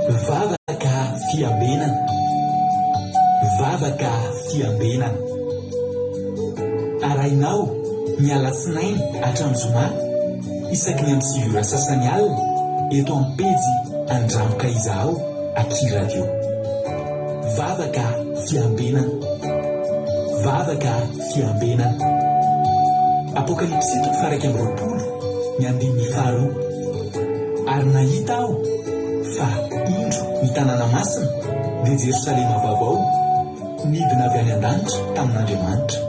Vavaka fiambenana, vavaka fiambenana. Arainao ny alatsinainy hatramin'ny zoma isaky ny amin'ny 7 ora sasany alina eto amin'ny pejy Andramboka Izaho Aky Radio. Vavaka fiambenana, vavaka fiambenana. Apokalipsy 1:20 ny 15. Ary nahita aho fa indro ny tanàna masina dia Jerosalema vaovao midina avy any an-danitra tamin'Andriamanitra,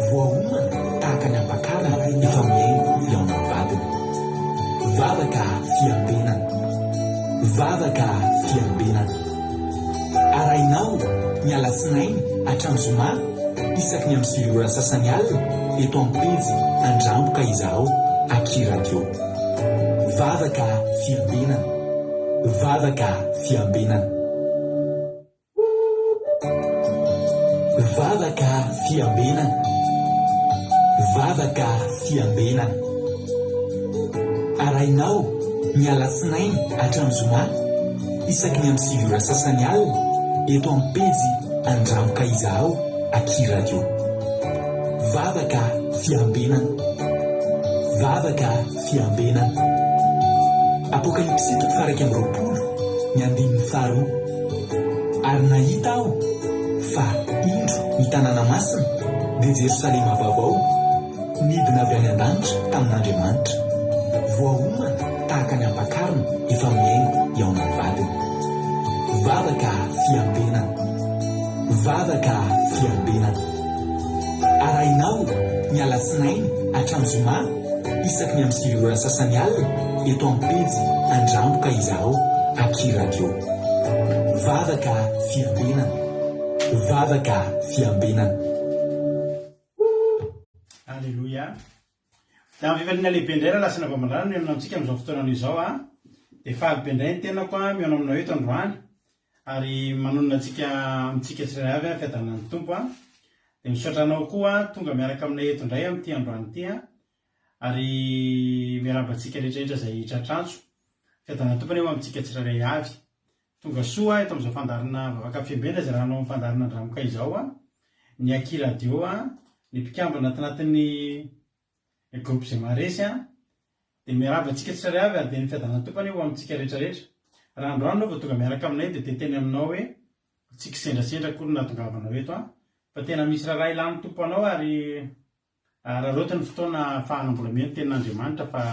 voahomana tahaka ny ampakarana efa miaingo eo amin'ny vadiny. Vavaka fiambenana, vavaka fiambenana. Arainao ny alatsinainy hatramin'ny zoma isaky ny amin'ny 7 ora sasany alina eto amin'ny pejy Andramboka Izaho Aky Radio. Vavaka fiambenana, vavaka fiambenana. Vavaka fiambenana, vavaka fiambenana. Arainao ny alatsinainy hatramin'ny zoma isaky ny amin'ny 7 ora sasany alina eto amin'ny pejy Andramboka Izaho Aky Radio. Vavaka fiambenana, vavaka fiambenana. Apokalipsy 1:20 ny 15. Ary nahita aho fa indro ny tanàna masina dia Jerosalema vaovao midina avy any an-danitra tamin'Andriamanitra, voahomana tahaka ny ampakarina efa miaingo eo amin'ny vadiny. Vavaka fiambenana, vavaka fiambenana. Arainao ny alatsinainy hatramin'ny zoma isaky ny amin'ny 7 ora sasany alina eto amin'ny pejy Andramboka Izaho Aky Radio. Vavaka fiambenana, vavaka fiambenana. Alleluia. Da fifaliana lehibe indray raha lasina vamandrana mihaona amintsika amin'izao fotoana izao a. Dia fahabe indray ny tenako a mihaona aminao eto androany ary manonona antsika amintsika tsirairay avy a fiadanan'ny tompo a. Dia misaotra anao koa tonga miaraka aminay eto indray amin'ity androany ity a. Ary miaraba antsika rehetrarehetra izay tratrantso fiadanan'ny tompo eo amintsika tsirairay avy. Tonga soa eto amin'izao fandarina vavaka fiambenana izay raha anao amin'ny fandarina Andramboka Izaho a. Ny Aky Radio a, ny mpikambana tanatin'ny groupe izay maresy a. Dia miaraba antsika tsirairay avy ary dia ny fiadanan'ny tompo eo amintsika rehetrarehetra. Raha androany anao vao tonga miaraka aminay dia teteny aminao hoe tsika sendrasendra koa nahatongavanao eto a. Fa tena misy raha ilan'ny tompo anao ary raha loatra ny fotoana fahanambolameny tenin'Andriamanitra fa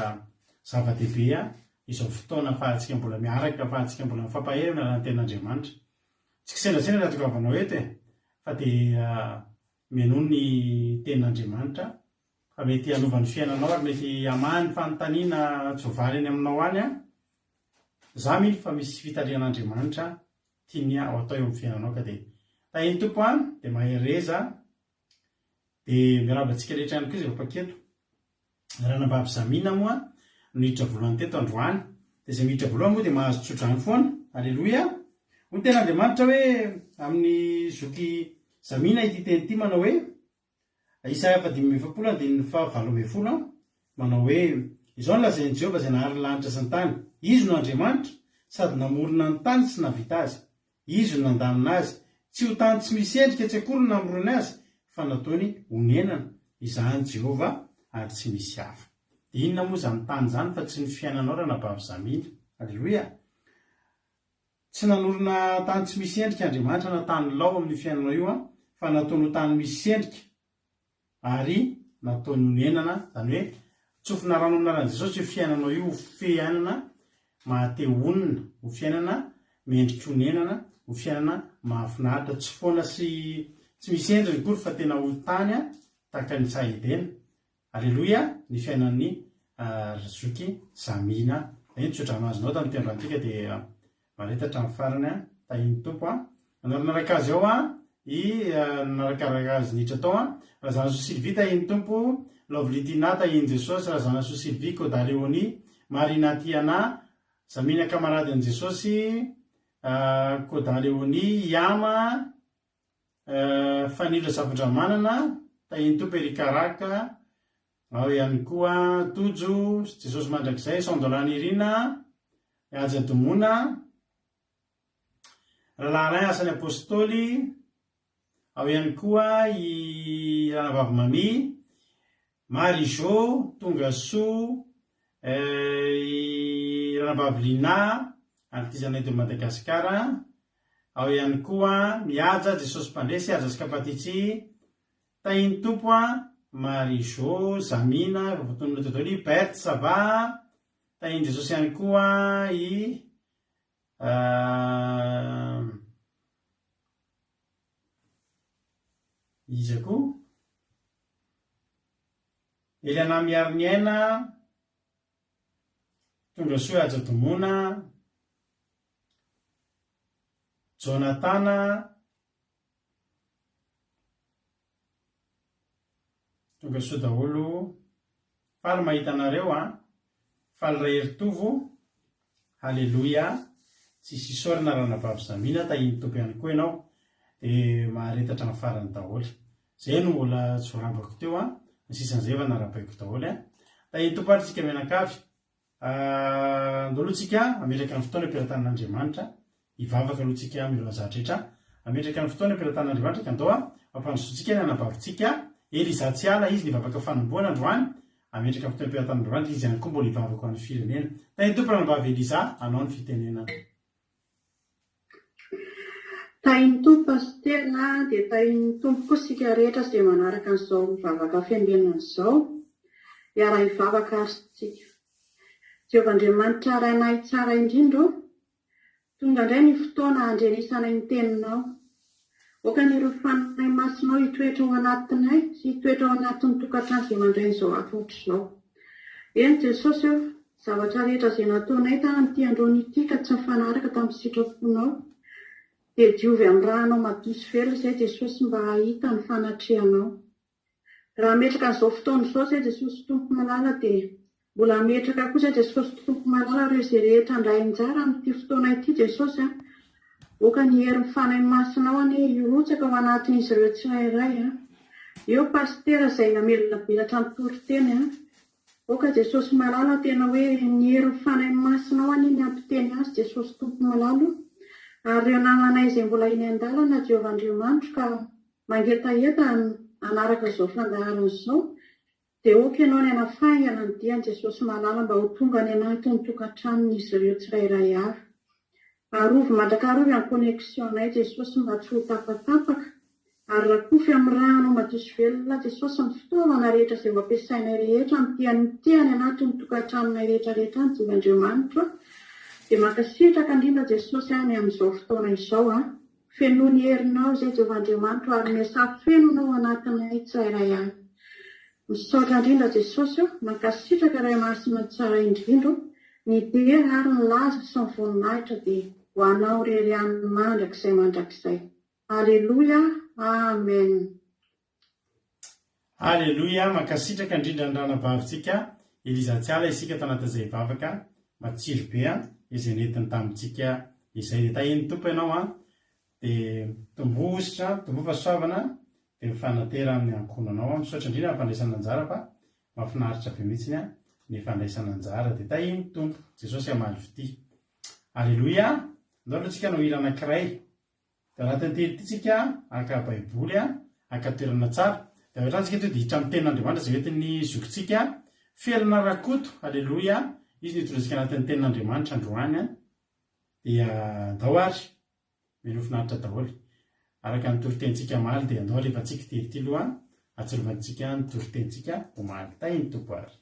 zava-dehibe a izao fotoana fahantsika mbola miaraka, fahantsika mbola mifampaherinana raha ny tenin'Andriamanitra. Tsika sendrasendra nahatongavanao eto e, fa dia mianono ny tenin'Andriamanitra fa mety hanova ny fiainanao ary mety hamany fanontaniana tsy voavary eny aminao any a. Za mily fa misy fitarian'Andriamanitra tiany ao atao eo amin'ny fiainanao ka dia tahiny tompo a dia mahereza. Dia miaraba antsika rehetra ihany koa izay vapaketo. Raha nambavy zamina moa no miditra voalohany teto androany. Dia izay miditra voalohany moa dia mahazo tsodrany foana. Alleluia. Ho tenin'Andriamanitra hoe amin'ny zoky zamina ity teny ity manao hoe Isaia 5:20 manao hoe izao no lazain'i Jehova izay nahary lanitra sy ny tany. Izy no Andriamanitra sady namorona ny tany sy navita azy. Izy no nandamina azy. Tsy ho tany tsy misy endrika tsy akory no namorony azy fa nataony honenana. Izany Jehova ary tsy misy hafa. Dia inona moa izany tany izany fa tsy ny fiainanao raha nabavy zamina. Alleluia. Tsy nanorona tany tsy misy endrika Andriamanitra na tany lao amin'ny fiainanao io a, fa nataony ho tany misy endrika ary nataony honenana. Izany hoe tsofina rano aminaran'i Jesosy io fiainanao io ho fiainana mahate honina, ho fiainana mendrika honenana, ho fiainana mahafinaritra, tsy foana sy tsy misy endriny kory fa tena ho tany a tahaka ny tsara Edena. Alleluia. Ny fiainan'ny zoky zamina. Ny tsodrano azonao tamin'ity androantsika dia maretatra amin'ny farany a tahiny tompo a. Nanaraka azy ao a narakaraka azy nitra tao a. Razana Sosilvie tahiny tompo, Lovlitina tahiny Jesosy, Razana Sosilvie Kodaleoni, Marina Tiana, zamina kamaradin'i Jesosy, Kodaleoni, Yama, Fanilo Zavandramanana, tahiny tompo Erikaraka, ao ihany koa Tojo, Jesosy mandrakizay, Sandolana Irina, Aja Domona, Rahalala asan'ny apôstôly, ao ihany koa i ranavavy Mami, Marie-Jo, Tongasoa, i ranavavy Lina, antizanay de Madagasikara, ao ihany koa mihaja Jesosy Mpandresy, Aza Kapatitsy, Tahiny Tompo Marie-Jo, Zamina, Vatonona Todoli, Berthe Sava, Tahiny Jesosy ihany koa i iza koa Eliana Miariniaina, Tongasoa Aja Tomona, Jonatana, Tongasoa daholo. Faly mahita anareo faly ray Eritovo, halleloia. Tsisy isorana ranavavy Zamina, Tahiny Tompo ihany koa ianao, dia maharetatra amin'ny farany daholo. Zay no mbola tsy vorambako teo ny sisan'izay efa narabaiko daholo. Tahiny Tompo ary tsika mianakavy, andolotsika ametraka ny fotoana am-piaratan'Andriamanitra, hivavaka aloha tsika amin'ny lahazatra rehetra, ametraka ny fotoana am-piaratan'Andriamanitra, ka andao ampandrosotsika ny anabavintsika Eliza Tsiala, izy nivavaka fanomboana androany, ametraka ny fotoana am-piaratan'Andriamanitra, izy ihany koa mbola hivavaka ho an'ny firenena. Tahiny Tompo ranavavy Eliza, anao ny fitenenana. Tahiny Tompo pasterna, dia tahiny Tompo koa sika rehetra izay manaraka an'izao mivavaka fianbenana izao, hiara hivavaka ary tsika. Jehovah-Andriamanitra rainay tsara indrindra, tonga indray ny fotoana handrenisana ny teninao. Okan'ireo fananay masinao hitoetra ao anatinay sy hitoetra ao anatin'ny tokantrano izay mandray izao afotry izao. Eny Jesosy, zavatra rehetra izay nataonay tamin'ity androany ity ka tsy mifanaraka tamin'ny sitraponao, dia diovy amin'ny rahanao madio sy velona izay Jesosy mba hahita ny fanatrehanao. Raha metraka an'izao fotoana izao izay Jesosy tompo malala, dia mbola metraka kosa Jesosy tompo malala ireo izay rehetra handray anjara amin'ity fotoana ity Jesosy, oka ny herin'ny fanahy masinao hirotsaka ao anatin'izy ireo tsirairay. Eo pastera izay namelona belatra amin'ny toriteny, oka Jesosy malala tena hoe ny herin'ny fanahy masinao ny ampiteny azy Jesosy tompo malala. Ary ireo namanay izay mbola eny an-dalana Jehovah-Andriamanitra ka mangetaheta anaraka izao fandaharana izao, dia oka ianao ny anafaingana ny dian'i Jesosy malala mba ho tonga ny anatin'ny tokantranon'izy ireo tsirairay avy. Arovy mandrakarovy amin'ny koneksionay Jesosy mba tsy ho tapatapaka, ary rakofy amin'ny rahanao madio sy velona Jesosy ny fitaovana rehetra izay mampiasainay rehetra amin'ny tiany anatin'ny tokantranonay rehetrarehetra ny Jehovah-Andriamanitra. Dia mankasitraka indrindra Jesosy any amin'izao fotoana izao, feno ny herinao izay Jehovah-Andriamanitra ary miasa fenonao anatinay tsirairay avy. Misaotra indrindra Jesosy, mankasitraka iray masina tsara indrindra, ny dera ary ny laza sy ny voninahitra dia ho anao rery any mandrakizay mandrakizay. Halleloia, amen. Halleloia, mankasitraka indrindra ny ranavavitsika Eliza Tsiala, isika tanatin'izay vavaka matsiro be izay nentiny tamintsika izay. Dia tahiny Tompo ianao dia tombositra, tombofasoavana, dia mifanatera amin'ny ankonanao. Misaotra indrindra ny fandraisana anjara fa mahafinaritra be mihitsy ny fandraisana anjara. Dia tahiny Tompo, Jesosy hamaly vidy. Halleloia. Andao aloha tsika no hira anankiray. Dia anatin'ny teny ity tsika aka baiboly, aka toerana tsara. Dia ohatrantsika to dia hitra amin'ny tenin'Andriamanitra izay hoentin'ny zokintsika felona rakoto. Halleloia. Izy nitondrantsika anatin'ny tenin'Andriamanitra androany. Dia andao ary mino finaritra daholo araka ny toritentsika maly. Dia andao rehefa tsika tely aloha atsirovantsika ny toritentsika omaly. Tahiny Tompo ary.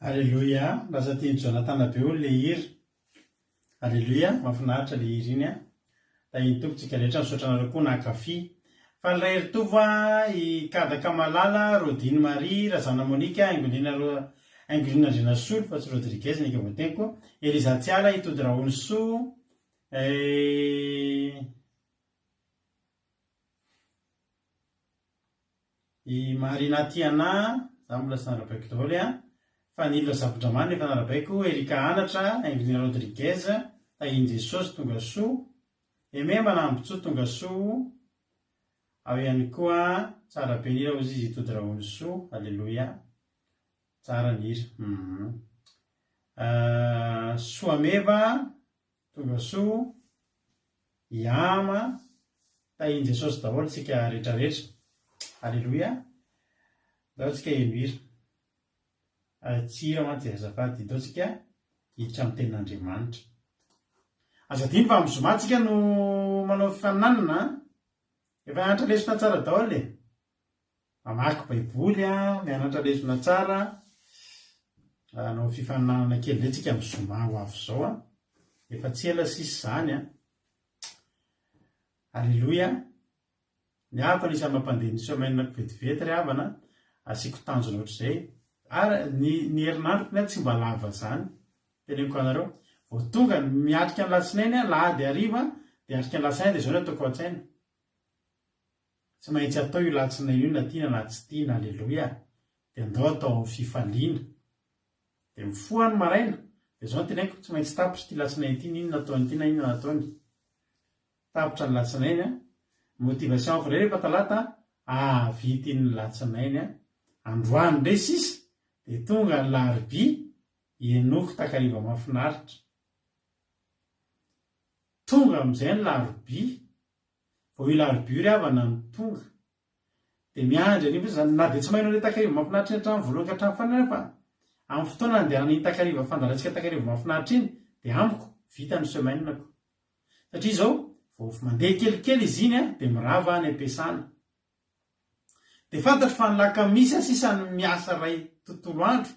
Alleluia, lasa tiany Jonathan be olo le hira. Alleluia, mahafinaritra le hira iny a. Da iny tompontsika rehetra misaotra anareo koa nankafy. Fa ilay ritovo i Kadaka Malala, Rodine Marie, Razana Monika, Aingonina Renasolo, fa tsy Rodriguez nika voateny koa. Eliza Tsiala, Itody Raoniso, i Marina Tiana, za mbola sy narabaiko daholo a. Fa Nilo Zavadramany efa narabaiko, Erika Anatra, Aingonina Rodriguez, Tainy Jesosy tonga soa, Eme Manambotsoa tonga soa, ao ihany koa tsara be nira ozy izy Itody Raoniso, alleluia. Tsara ny hira. Soameva tonga soa, Iama, Tainy Jesosy daholo tsika rehetrarehetra. Alleluia. Dao tsika eno hira. Tsira mantsy azafady dao tsika hiditra amin'ny tenin'Andriamanitra. Azadiny fa amin'ny zoma tsika no manao fifaninanana. Efa mianatra lesona tsara daholo e. Mamaky baiboly mianatra lesona tsara. Anao fifaninanana kely le tsika amin'ny zoma ho avy zao efa tsy ela sisy zany Alleluia. Ny hako anisany mampandeha ny semaine vetivety ry havana, asiako tanjona ohatr'izay. Ny herinandro ny tsy mba lava zany. Teneniko anareo, vao tonga miatrika ny latsinainy lahady hariva dia arika ny lasaina dia zao no ataoko an-tsaina. Tsy maintsy atao io latsinainy io na tiana na tsy tiana, aleloia. Dia andao atao fifaliana. Dia mifoha ny maraina. Dia zao no tenaiko tsy maintsy tapitra ity latsinainy ity, inona ataony ity na inona ataony. Tapitra ny latsinainy a. Motivation ko rehefa talata vity ny latsinainy a. Androany ndray sisa dia tonga ny larobia enoko takariva mahafinaritra. Tonga amin'izay ny larobia. Vao io larobia ry havana ny tonga. Dia miandry anivo zany na dia tsy maino ilay takariva mahafinaritra iny hatramin'ny voalohany ka hatramin'ny fanarana fa amin'ny fotoana andehanana iny takariva fandarantsika takariva mahafinaritra iny dia amiko vita ny semainako. Satria izao vao mandeha kelikely izy iny a dia mirava any am-piasana. Dia fantatra fa ny lakamisy sisany miasa ray tontolo andro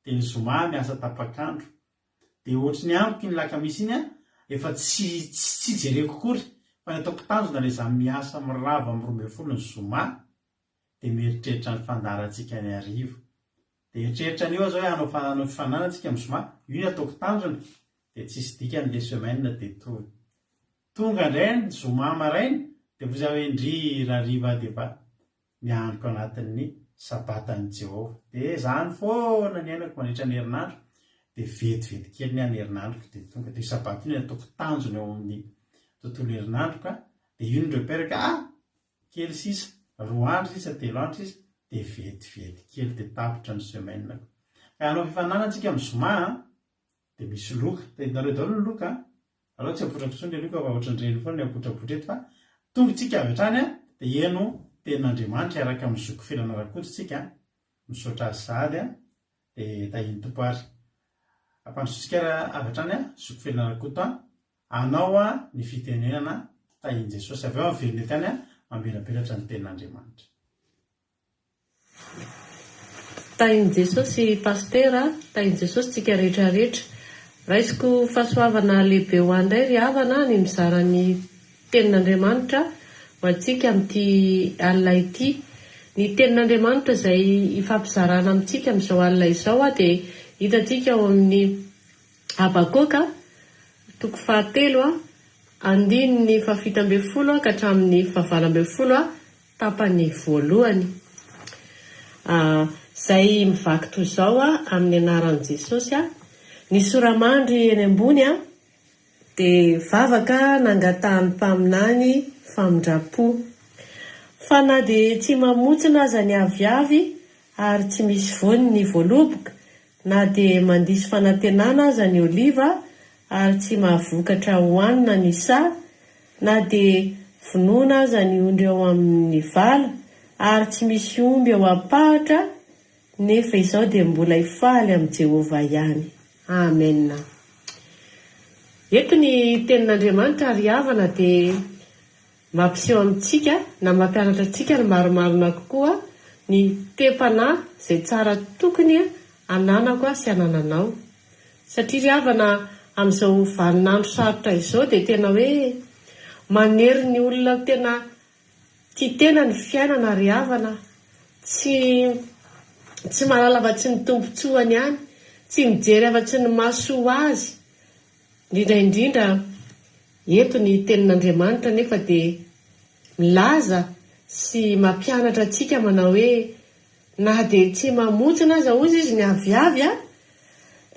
dia ny zoma miasa tapakandro. Dia ohatry ny amiko iny lakamisy iny a efa tsy jereko kory fa ny ataoko tanjona ilay izany miasa mirava amin'ny 12 ny zoma dia mieritreritra ny fandarantsika ny hariva. Dia eritreritra an'io zao hoe hanao fananantsika amin'ny zoma, io ny ataoko tanjona dia tsisy dikan'ilay semaine dia tonga indray ny zoma maraina dia voza hoe indrira hariva dia efa miandroko anatin'ny sabatan'i Jehovah. Dia izany foana ny ainako mandritra ny herinandro dia vetivety kely ny herinandroko dia tonga dia sabata iny ataoko tanjona eo amin'ny tontolo herinandroka dia io ny reperaka kely sisa 2 andro sisa 3 andro sisa dia vetivety kely dia tapitra ny semainako. Ka hanao fifananantsika amin'ny zoma dia misy loka. Dia hitanareo daholo ny loka aloha tsy apotrako tsony ilay loka fa ohatran'ireny foana ny apotrapotra eto fa tonga tsika avy hatrany dia eno tenin'Andriamanitra araka amin'ny zoko felana rakototsika misaotra azy sahady dia tahiny topoary. Ampandrosotsika avy hatrany zoko felana rakoto anao ny fitenenana tahiny Jesosy. Avy eo avelona tany mambelabelatra ny tenin'Andriamanitra. Tahiny Jesosy pastera, tahiny Jesosy tsika rehetrarehetra. Raisiko fahasoavana lehibe ho andray ry havana ny mizara ny tenin'Andriamanitra ho antsika amin'ity alina ity. Ny tenin'Andriamanitra izay ifampizarana amintsika amin'izao alina izao dia hitantsika ao amin'ny Habakoka 3:7 ka hatramin'ny 9 tapany voalohany. Izay mivaky toy izao amin'ny anaran'i Jesosy ny soramandry eny ambony dia vavaka nangatahan'ny mpaminany famindrapo. Fa na dia tsy mamotsina aza ny aviavy ary tsy misy voany ny voaloboka, na dia mandisy fanantenana aza ny oliva ary tsy mahavokatra hoanina ny sa, na dia vonoina aza ny ondry ao amin'ny vala ary tsy misy omby ao am-pahatra, nefa izao dia mbola hifaly amin'i Jehovah ihany. Amen. Eto ny tenin'Andriamanitra ry havana dia mampiseho amintsika na mampianatra antsika ny maromarona kokoa ny te-panahy izay tsara tokony ananako sy anananao. Satria ry havana amin'izao vaninandro sarotra izao dia tena hoe manery ny olona tena tia tena ny fiainana ry havana, tsy mahalala afa-tsy ny tombontsoany ihany, tsy mijery afa-tsy ny mahasoa azy. Indrindra eto ny tenin'Andriamanitra nefa dia milaza sy mampianatra antsika manao hoe na dia tsy mamotsina aza ozy izy ny aviavy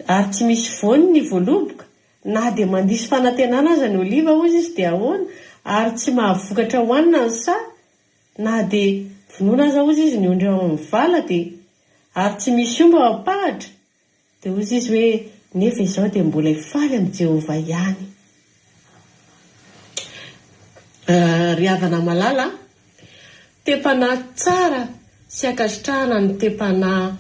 ary tsy misy voany ny voaloboka, na dia mandisy fanantenana aza ny oliva ozy izy dia ahoana ary tsy mahavokatra hoanina ny sa, na dia vonoina aza ozy izy ny ondry ao amin'ny vala dia ary tsy misy omba ao am-pahatra, dia ozy izy hoe nefa izao dia mbola hifaly amin'i Jehovah ihany. Ry havana malala, te-panahy tsara sy akasitrahana ny te-panahy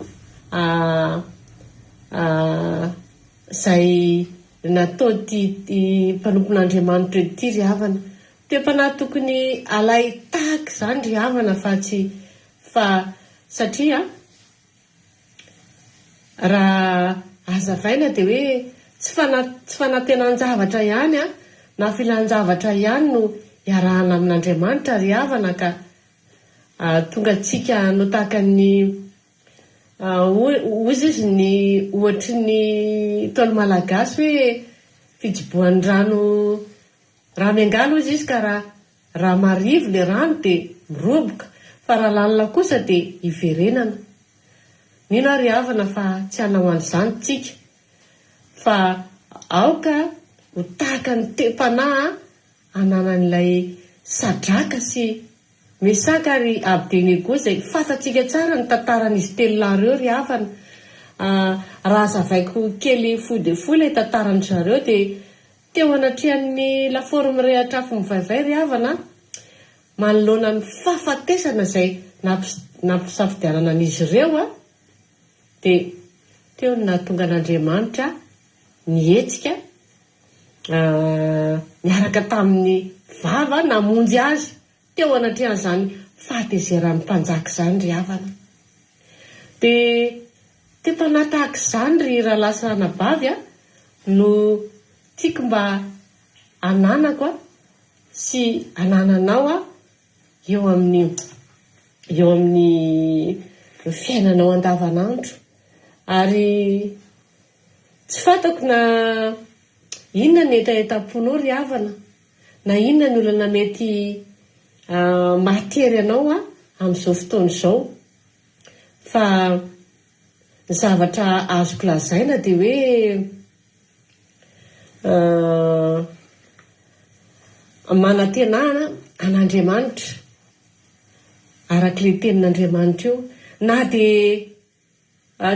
izay natao ty mpanompon'Andriamanitra ity ry havana. Te-panahy tokony alay tahaka izany ry havana fa satria raha azavaina dia hoe tsy fanantenan-javatra ihany na filan-javatra ihany no iarahana amin'Andriamanitra ry havana ka tonga antsika no tahaka ny ozy izy ny ohatry ny tolo malagasy hoe fijiboan'ny rano raha miangalo izy izy ka raha marivo le rano dia miroboka, fa raha lalina kosa dia iverenana. Nino ary havana fa tsy hanao an'izany tsika, fa aoka ho tahaka ny te-panahy ananan'ilay sadraka sy mesaka ary Abednego izay fantatsika tsara ny tantaran'izy telo lahy ireo ry havana. Raha zavaiko kely fohy dia fohy ilay tantaran'ny zareo dia teo anatrehan'ny laforme rehetra afo mivaivay ry havana, manoloana ny fahafatesana izay nampisafidianana an'izy ireo dia teo ny nahatonga an'Andriamanitra nihetsika miaraka tamin'ny vava namonjy azy teo anatrehan'izany fahatezeran'ny mpanjaka izany ry havana. Dia te-panahy tahaka izany ry raha lasa nabavy no tiako mba ananako sy anananao eo amin'ny fiainanao andavanandro. Ary tsy fantako na inona ny etaetaponao ry havana, na inona ny olana mety matery anao amin'izao fotoana izao, fa ny zavatra azoko lazaina dia hoe manantenana an'Andriamanitra arak'ilay tenin'Andriamanitra io, na dia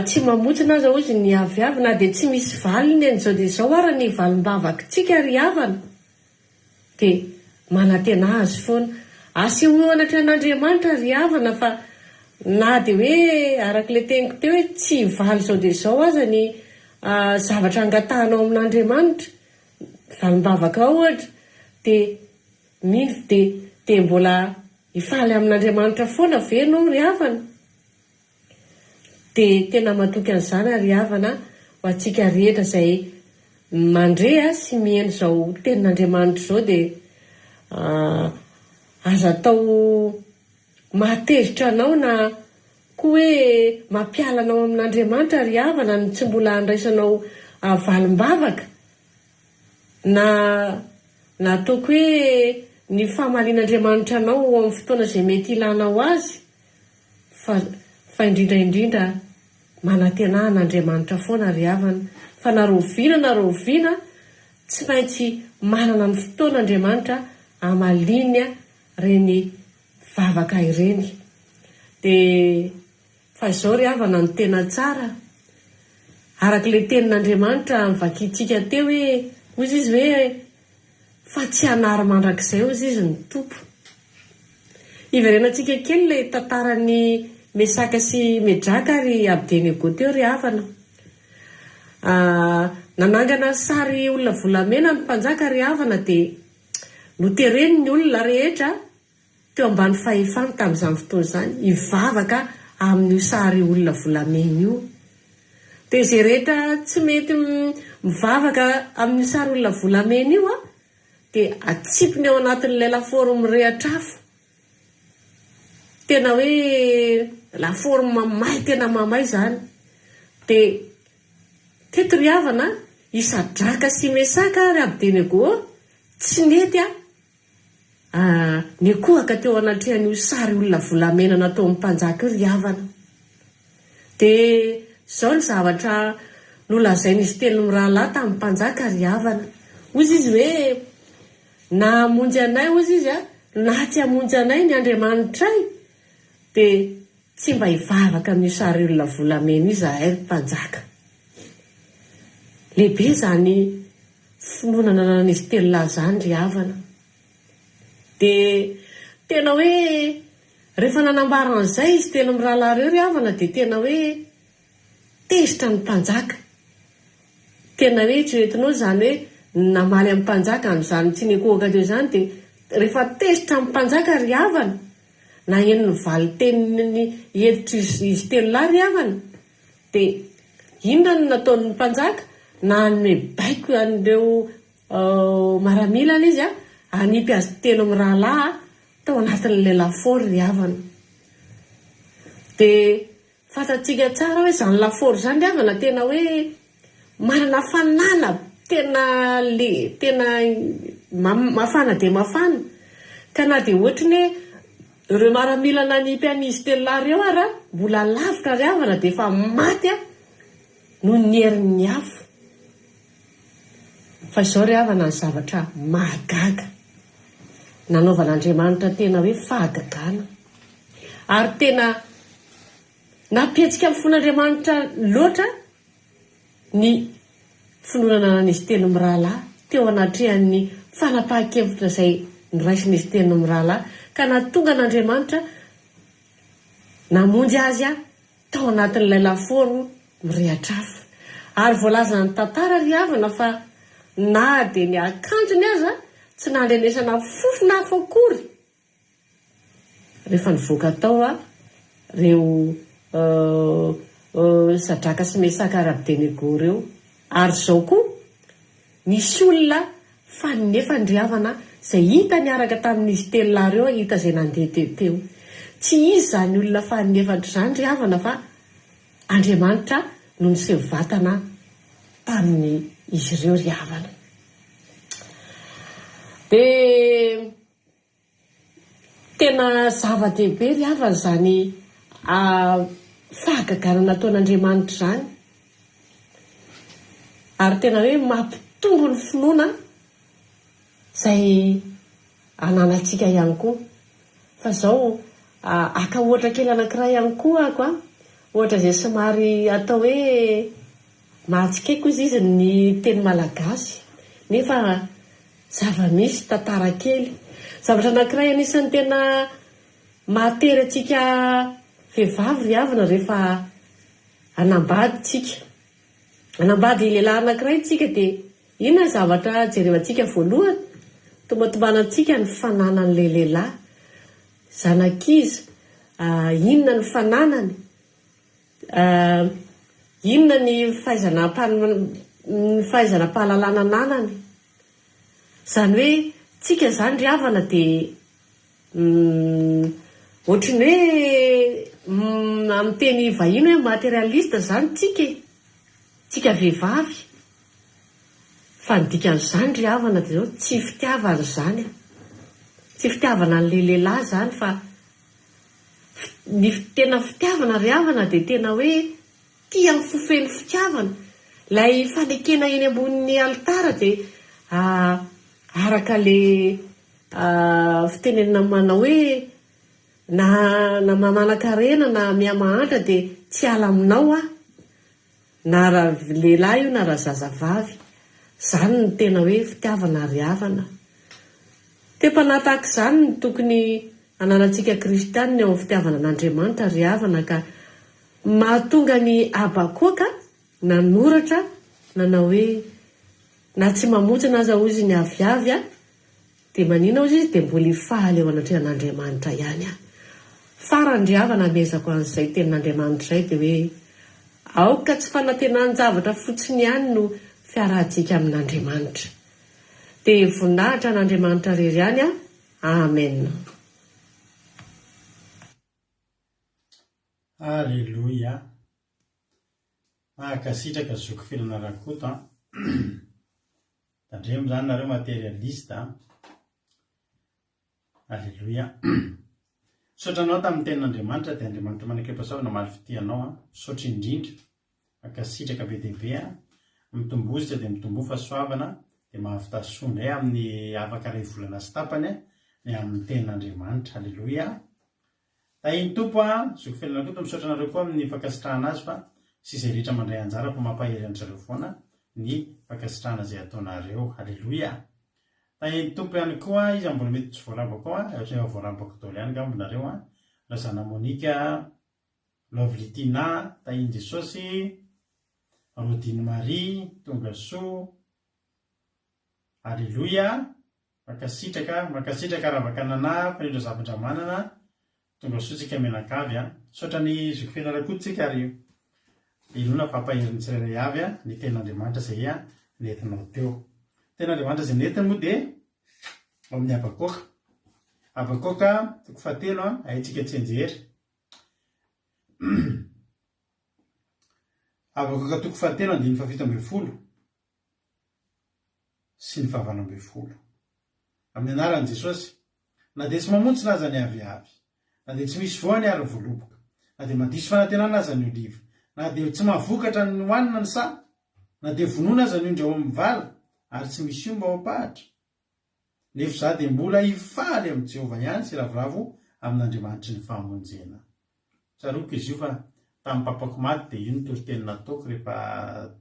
tsy mamotsina aza izy ny aviavy, na dia tsy misy valiny an'izao dia izao ara ny valim-bavakintsika ry havana, dia manantena azy foana. Aseho anatrehan'Andriamanitra ry havana, fa na dia hoe arak'ilay teniko teo hoe tsy valy izao dia izao aza ny zavatra angatahanao amin'Andriamanitra, valim-bavaka ohatra, dia mino dia mbola hifaly amin'Andriamanitra foana ve ianao ry havana. Dia tena matoky an'izany ry havana ho antsika rehetra izay mandre sy mihaino izao tenin'Andriamanitra izao, dia aza atao mahatezitra anao na koa hoe mampiala anao amin'Andriamanitra ry havana ny tsy mbola andraisanao valim-bavaka, na ataoko hoe ny famalian'Andriamanitra anao amin'ny fotoana izay mety ilanao azy, fa indrindraindrindra manantena an'Andriamanitra foana ry havana, fa na roviana tsy maintsy manana ny fotoan'Andriamanitra amaliana reny vavaka ireny. Dia fa izao ry havana ny tena tsara arak'ilay tenin'Andriamanitra mivakitsika teo hoe hozy izy hoe fa tsy hanary mandrakizay hozy izy ny tompo. Iverenantsika kely ilay tantaran'ny Mesaka sy Medraka ry Abednego teo ry havana. Nanangana sary olona volamena ny mpanjaka ry havana, dia notereny ny olona rehetra teo ambany fahefany tamin'izany fotoana izany hivavaka amin'io sary olona volamena io. Dia izay rehetra tsy mety mivavaka amin'ny sary olona volamena io dia atsipiny ao anatin'ilay laforme rehetra afo. Tena hoe laforme mamay, tena mamay izany. Dia teto ry havana Sadraka sy Mesaka ry Abednego tsy nety nikohaka teo anatrehan'io sary olona volamena natao amin'ny mpanjaka io ry havana. Dia izao ny zavatra nolazain'izy telo mirahalahy tamin'ny mpanjaka ry havana. Hozy izy hoe na hamonjy anay hozy izy na tsy hamonjy anay ny Andriamanitray, dia tsy mba hivavaka amin'ny sary olona volamena io zahay mpanjaka. Lehibe zany finoana an'izy telo lahy zany ry havana. Dia tena hoe rehefa nanambara an'izay izy telo mirahalahy ireo ry havana, dia tena hoe tezitra ny mpanjaka. Tena hoe tsy entinao zany hoe namaly amin'ny mpanjaka amin'izany tsy nikohaka teo izany, dia rehefa tezitra amin'ny mpanjaka ry havana, na eny ny vali teniny heditra izy telo lahy ry havana, dia inona no nataon'ny mpanjaka, na hanome baiko an'ireo maramilana izy hanipy azy telo mirahalahy tao anatin'ilay lafaoro ry havana. Dia fantatsika tsara hoe izany lafaoro izany ry havana tena hoe manana fanana tena mafana dia mafana. Ka na dia ohatra ny hoe ireo maramilana ny pianisy telona ireo ara mbola lavitra ry havana dia efa maty no ny herin'ny afo. Fa izao ry havana ny zavatra mahagaga nanaovan'Andriamanitra tena hoe fahagagana, ary tena nampihetsika amin'ny fon'Andriamanitra loatra ny finoana an'izy telo mirahalahy teo anatrehan'ny fanapahan-kevitra izay noraisin'izy telo mirahalahy, ka nahatonga n'Andriamanitra namonjy azy tao anatin'ilay laforo mirehatra afo. Ary voalaza ny tantara ry havana fa na dia ny akanjony aza tsy nandrenesana fofona afo akory rehefa nivoaka tao reo Sadraka sy Mesaka ary Abednego reo. Ary izao koa nisy olona fanefandry havana izay hita niaraka tamin'izy telo lahy reo, hita izay nandeha teo. Tsy izy izany olona fanefandry izany ry havana fa Andriamanitra no nisevatana tamin'ny izy ireo ry havana. Dia tena zava-dehibe ry havana izany fahagagana nataon'Andriamanitra izany, ary tena hoe mampitombo ny finoana izay ananantsika ihany koa. Fa izao aka ohatra kely anankiray ihany koa ako ohatra izay somary atao hoe mahatsikaiky izy ny teny malagasy nefa zava-misy tantara kely. Zavatra anankiray anisan'ny tena mahatery antsika vehivavy ry havana rehefa anambady lehilahy anankiray tsika dia inona zavatra jerevantsika voalohany? Tombatombanantsika ny fananan'ilay lehilahy, zanakiza, inona ny fananany, inona ny fahaizana pahalalana ananany. Izany hoe tsika izany ry havana dia ohatrany hoe amin'ny teny vahiny hoe materialista izany tsika vehivavy. Fa ny dikan'izany ry havana dia zao tsy fitiavana izany, tsy fitiavana an'ilay lehilahy izany, fa ny tena fitiavana ry havana dia tena hoe tia ny fofeny fitiavana. Ilay fanekena eny ambonin'ny alitara dia araka le fitenenina manao hoe na manan-karena na miamahantra dia tsy ala aminao na raha lehilahy io na raha zazavavy. Izany ny tena hoe fitiavana ry havana. Tem-panahy tahaka izany ny tokony ananantsika kristianina eo amin'ny fitiavana an'Andriamanitra ry havana, ka mahatonga ny Habakoka nanoratra nanao hoe na tsy mamonjy aza ozy ny aviavy dia manina ozy izy dia mbola hifaly eo anatrehan'Andriamanitra ihany. Farany ry havana amezako an'izay tenin'Andriamanitra izay dia hoe aoka tsy fanantenany zavatra fotsiny ihany no fiarahantsika amin'Andriamanitra. Dia voninahitra n'Andriamanitra rery ihany amen. Alleluia. Mahakasitraka zoko filana rakoto tandremo izany nareo materialista. Alleluia. Saotranao tamin'ny tenin'Andriamanitra dia Andriamanitra manakam-pahasoavana mamaly fitianao saotra indrindra makasitraka be dehibe mitombozitra dia mitombo fahasoavana dia mahavita-sondra amin'ny afaka iray volana sy tapany ny amin'ny tenin'Andriamanitra. Alleluia. Tahiny tompo zoko felana koto misaotra anareo koa amin'ny fankasitrahana azy fa sy izay rehetra mandray anjara fa mampahery an'izareo foana ny fankasitrahana izay ataonareo. Alleluia. Tahiny tompo ihany koa izy mbola mety tsy voarambako ohatra voarambako daholo ihany gambonareo Razana Monika, Lovlitina, Tahiny Jesosy, Rodine Marie, Tongasoa. Alleluia. Makasitraka Ravakanana, Fanindro Zavandramanana, Tongasoa tsika menakavy saotra ny zoko fianarakotsika ary ilona fampaheriny tsirairay avy ny ten'Andriamanitra izay nentinao teo. Ten'Andriamanitra izay nentiny moa dia amin'ny Habakoka. Habakoka toko fahatelo haitsika tsenjery. Habakoka toko fahatelo 7:10 sy ny 9:10. amin'ny anaran'i Jesosy, na dia tsy mamontsy na aza ny aviavy, na dia tsy misy voany ary voaloboka, na dia madiso fanantenana aza ny oliva, na dia tsy mahavokatra ny hoanina ny sa, na dia vonoina aza ny ondrao amin'ny vala, ary tsy misy omba ao am-pahatra. Nefa za dia mbola hifaly amin'ny Jehovah ihany sy ravoravo amin'Andriamanitry ny fahamonjena. Tsaroako izy io fa tamin'ny papako maty dia io ny toriteny nataoko rehefa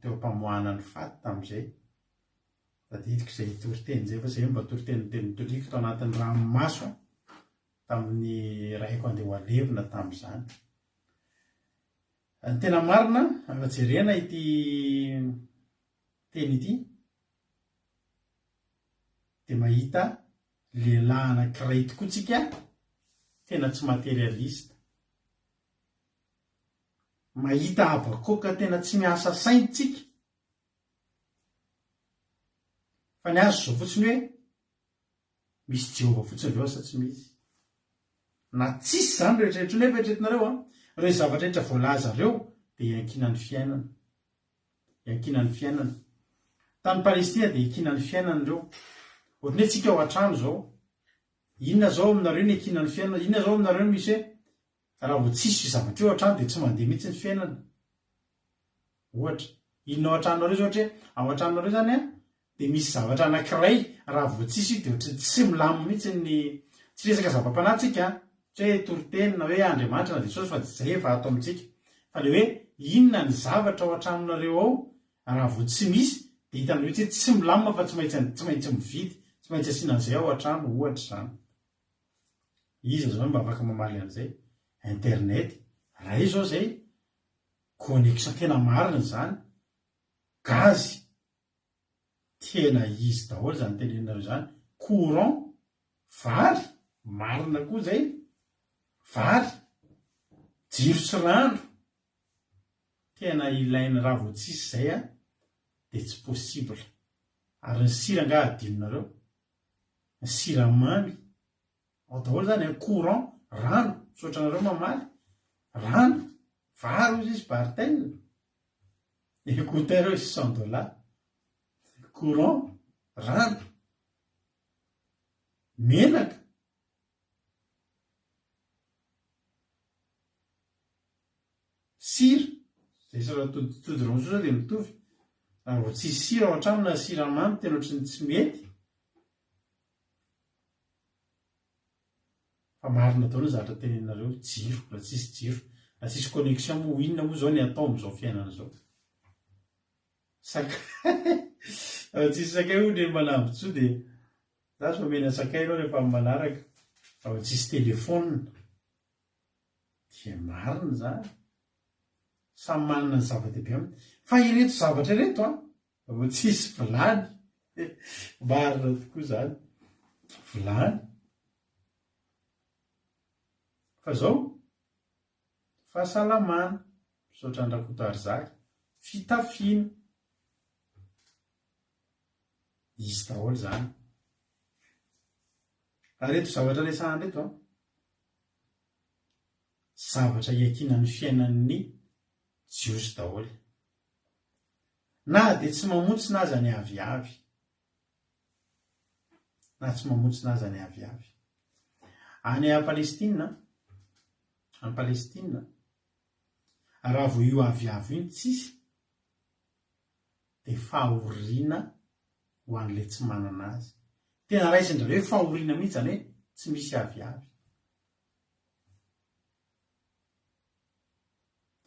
teo ampamoahana ny faty tamin'izay. Tadidiko izay toriteny izay fa izay mba toriteny teny toliko tao anatin'ny ranomaso tamin'ny raiko andeha ho alevina tamin'izany. Ny tena marina amajerena ity teny ity dia mahita lehilahy anankiray tokoa tsika tena tsy materialista. Mahita abakoka tena tsy miasa saintsika. Fa ny azo izao fotsiny hoe misy Jehovah fotsiny ireo asa tsy misy. Na tsisy izany rehetrarehetra nefa eritreretinareo ireo zavatra rehetra voalaza ireo dia iankinan'ny fiainana. Iankinan'ny fiainana. Tamin'ny Palestina dia iankinan'ny fiainana ireo. Ohatran'ny hoe tsika ao an-trano izao, inona izao aminareo ny iankinan'ny fiainana? Inona izao aminareo no misy hoe raha vao tsisy zavatra eo an-trano dia tsy mandeha mihitsy ny fiainana. Ohatra, inona ao an-tranonareo zao ohatra hoe ao an-tranonareo zany dia misy zavatra anankiray raha vao tsisy io dia ohatry tsy milamina mihitsy ny tsy resaka zava-panahintsika, tsy hoe toriteny na hoe Andriamanitra na Jesosy fa zay efa ato amintsika. Fa ilay hoe inona ny zavatra ao an-tranonareo ao raha vao tsy misy dia hitanareo hoe tsy milamina fa tsy maintsy mividy, tsy maintsy asiana an'izay ao an-trano, ohatra izany. Iza zao mba afaka mamaly an'izay? Internet. Raha izao izay connexion tena marina izany, gazy tena izy daholo izany tenenareo izany, courant, vary, marina koa izay, vary, jiro sy rano, tena ilaina raha vao tsisy izay dia tsy possible. Ary ny sira nga adinonareo, ny siramamy, ao daholo izany courant, rano, saotranareo mamaly, rano, vary ozy izy baritaina, écouteur $100, courant, rano, menaka, sira, izay sara todi ronsosa dia mitovy. Raha vao tsisy sira ao an-trano na siramamy tena ohatrany tsy mety. Fa marina daholo ny zavatra tenenareo, jiro, raha tsisy jiro, raha tsisy connexion moa inona moa izao ny atao amin'izao fiainana izao. Tsisy sakay hoy ny manambotsoa dia za so mena sakay ianao rehefa amin'ny manaraka. Raha tsisy telefona dia marina izany. Samy manana ny zava-dehibe aminy. Fa ireto zavatra ireto raha tsisy vilany, marina tokoa izany. Vilany. Fa izao fahasalamana, misaotra ny Rakoto Arizaka, fitafiana, izy daholo izany. Ary reto zavatra resahana reto zavatra iankinan'ny fiainan'ny jiosy daholo. Na dia tsy mamontsy na aza ny aviavy. Na tsy mamontsy na aza ny aviavy. Any Palestina, any Palestina, raha vao io aviavy io tsisy, dia fahoriana ho an'ilay tsy manana azy. Tena raisin-drareo hoe fahoriana mihitsy izany hoe tsy misy aviavy.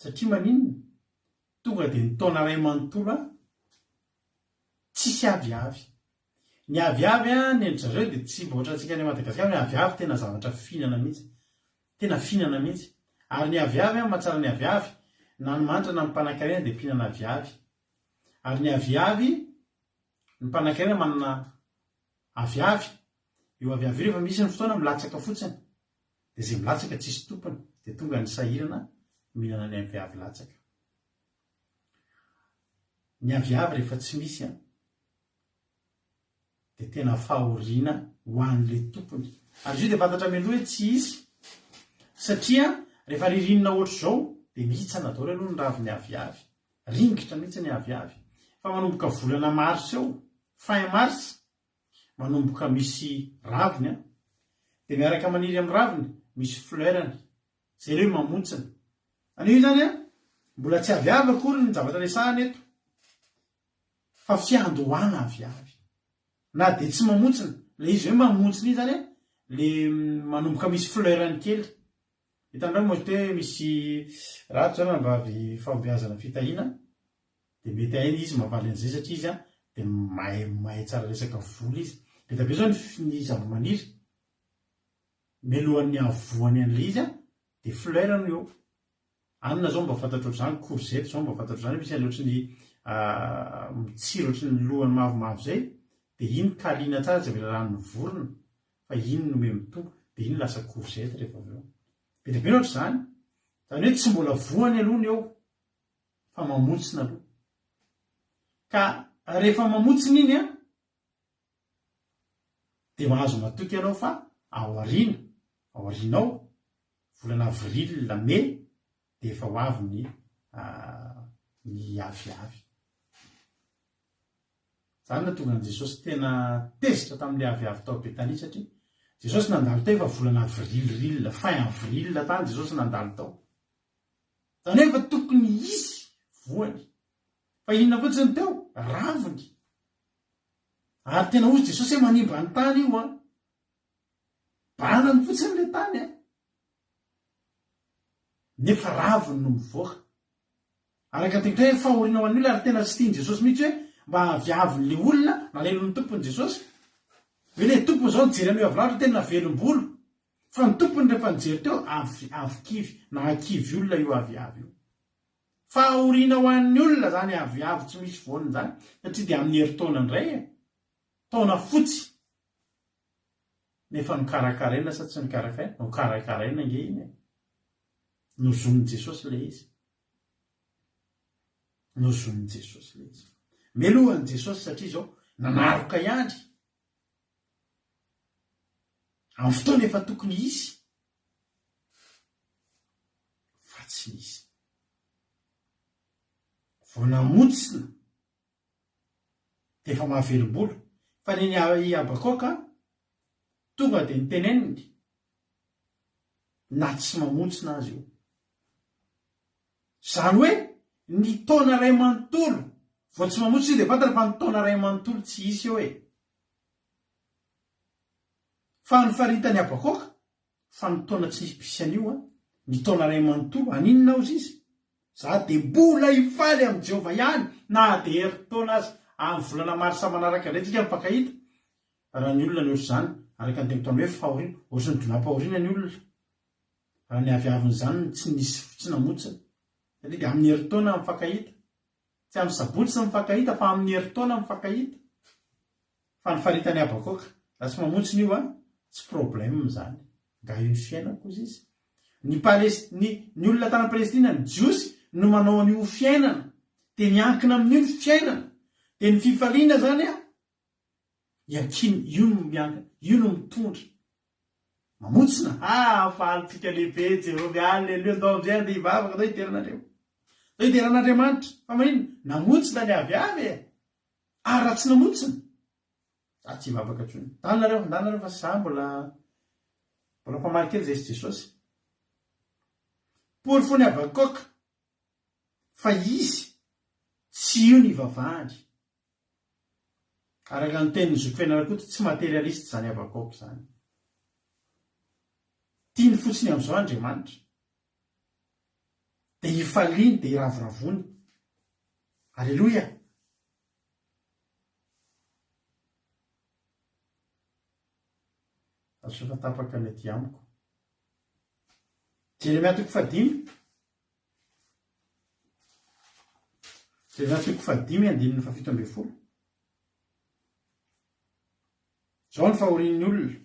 Satria maninona? Tonga dia ny taona iray manontolo tsisy aviavy. Ny aviavy ny endrin-zareo dia tsy mba ohatrantsika any Madagasikara, ny aviavy tena zavatra fihinana mihitsy. Tena fihinana mihitsy. Ary ny aviavy mahatsara ny aviavy, na ny manitra na ny mpanankarena dia mpihinana aviavy. Ary ny aviavy, ny mpanankarena manana aviavy, io aviavy rehefa misy ny fotoana milatsaka fotsiny, dia izay milatsaka tsisy tompony, dia tonga ny sahirana mihinana ny aviavy latsaka. Ny aviavy rehefa tsy misy dia tena fahoriana ho an'ilay tompony. Ary izy io dia fantatra mialoha hoe tsy isy. Satria rehefa ririnina ohatr'izao dia mihitsana daholo aloha ny ravin'ny aviavy. Ringitra mihitsy ny aviavy. Fa manomboka volana mars eo, fin mars, manomboka misy raviny a, dia miaraka maniry amin'ny raviny misy fleurany zay le mamontsina. Anio zany a mbola tsy aviavy akory ny zavatra resahana eto, fa fiandohana aviavy na dia tsy mamontsina. Le izy hoe mamontsina io zany a le manomboka misy fleurany kely. Hitanao moa hoe misy raha zao nambavy fambiazana fitahiana dia mety aina izy mavaly an'izay satria izy a dia mahay tsara resaka volo izy. Be tabe zao ny zava-maniry melohan'ny avoany an'ilay izy a dia fleurany eo. Anina zao mba fantatro ohatr'izany, courgette zao mba fantatro izany, misy ohatrany mitsiro ohatrany lohany mavomavo zay, dia iny kaliana tsara tsy avela ranony vorona fa iny no me mitombo, dia iny lasa courgette rehefa avy eo. Be tabe ohatr'izany, zany hoe tsy mbola voany aloha ny eo fa mamontsina aloha. Ka rehefa mamontsina iny a dia mahazo matoky ianao fa aorianao volana avril la mai dia efa ho avy ny aviavy. Zany nahatonga an'i Jesosy tena tezitra tamin'ilay aviavy tao Betania, satria Jesosy nandalo tao efa volana avril, fin avril tany Jesosy nandalo tao. Zany hoe efa tokony hisy voany, fa inona fotsiny teo? Raviny. Ary tena hozy Jesosy hoe manimba ny tany io a, banany fotsiny le tany a, nefa raviny no mivoaka. Araka tenkitra hoe fahoriana ho an'ny olona, ary tena tsy tiany Jesosy mihitsy hoe mba haviavin'le olona nalelon'ny tompony Jesosy. Hoe le tompony zao nijery an'io avy lavitra tena navelombolo, fa ny tompony rehefa nijery teo avy-kivy na akivy olona io aviavy io. Fahoriana ho an'ny olona zany aviavy tsy misy voany zany, satria dia amin'ny herintaona indray taona fotsy nefa nokarakaraina sa tsy nokarakaraina, nokarakaraina nge iny. Nozonin'i Jesosy le izy. Nozonin'i Jesosy le izy. Melohan'i Jesosy satria zao nanaroka ihany amin'ny fotoana efa tokony hisy fa tsy nisy. Vao namontsina dia efa mahaverim-bolo. Fa ny Abakoka tonga dia niteneniny na tsy mamontsina azy io. Zany hoe ny taona ray manontolo vao tsy mamontsina dia fantatra fa ny taona ray manontolo tsy hisy eo e. Fa ny faritany Abakoka fa ny taona tsy hisy an'io a, ny taona ray manontolo aninona ozy izy? Za dia mbola hifaly amin'ny Jehovah ihany na dia herintaona azy amin'ny volana marsa manaraka indray tsika mifankahita. Raha ny olona ny ohatr'izany, araka ny tenitany hoe fahoriana, ohatrany donam-pahoriana ny olona. Raha ny aviaviny zany tsy nisy namontsina, satria dia amin'ny herintaona mifankahita. Tsy amin'ny sabotsy mifankahita fa amin'ny herintaona mifankahita. Fa ny faritany Abakoka raha tsy mamontsina io a, tsy problème zany. Nga io ny fiainako izy izy. Ny olona tany Palestina, ny Jiosy no manao an'io fiainana, dia miankina amin'io fiainana, dia ny fifaliana zany a iankina, io no mitondra. Mamontsina, falytsika lehibe Jehovah, alleluia, andao amin'izay andeha hivavaka, andao hiteranareo. Andao hiteran'Andriamanitra. Fa manino? Namontsina ny aviavy e. Ary raha tsy namontsina, za tsy hivavaka intsony. Tanareo fa za mbola famaly kely zay sy Jesosy. Poly foana Abakoka fa izy tsy io ny vavahany. Araka ny tenin'ny zokifiainana koa tsy materialiste zany Abakoka zany. Tiany fotsiny amin'izao Andriamanitra. Dia hifaliany, dia hiraviravony. Alleluia. Azo efa tapaka mety amiko. Jeremia 5:5. Jeremia 5:5 7:12. Zao ny fahorian'ny olona.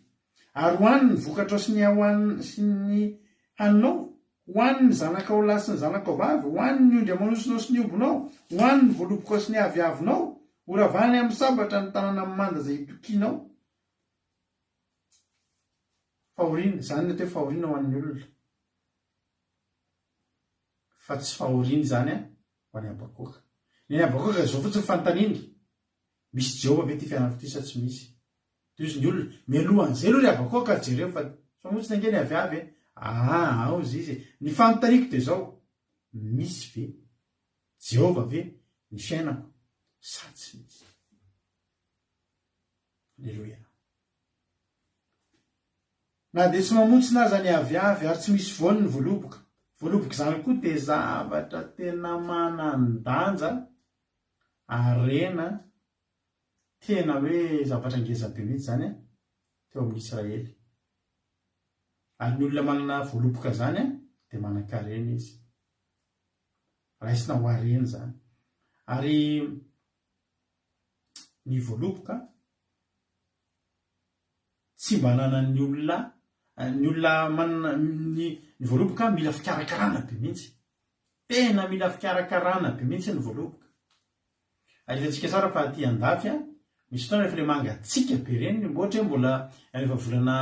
Ary hoaniny ny vokatra sy ny haninao, hoaniny ny zanakao lahy sy ny zanakao vavy, hoaniny ny ondry amanosonao sy ny ombonao, hoaniny ny voalobokao sy ny aviavinao, horavany amin'ny sabatra ny tanàna manda izay itokianao. Fahoriana, zany ny hoe fahoriana ho an'ny olona. Fa tsy fahoriana zany ho an'ny Abakoka. Ny Abakoka izao fotsiny fanontaniany. Misy Jehovah ve ty fiainako ty sa tsy misy? toizy ny olona mialohan'izay aloha ry avako ka jereo fa famotsy nangeny aviavy ao zy izy ny fanontaniako de zao misy ve Jehova ve ny fiainako sa tsy misy? Alleloia. Na de tsy mamotsy na zany aviavy ary tsy misy voany ny voaloboka zany koa de zavatra tena manandanja arena tena hoe zavatra ngeza be mihitsy zany teo amin'ny Israely. Ary ny olona manana voaloboka zany de manan-karena izy, raisina ho arena zany. Ary ny voaloboka tsy mba nanany olona manana ny voaloboka mila fikarakarana be mihitsy, tena mila fikarakarana be mihitsy ny voaloboka. Ary hitantsika tsara fa aty andafy misy fotoana rehefa le mangatsika be reny, ohatra hoe mbola rehefa volana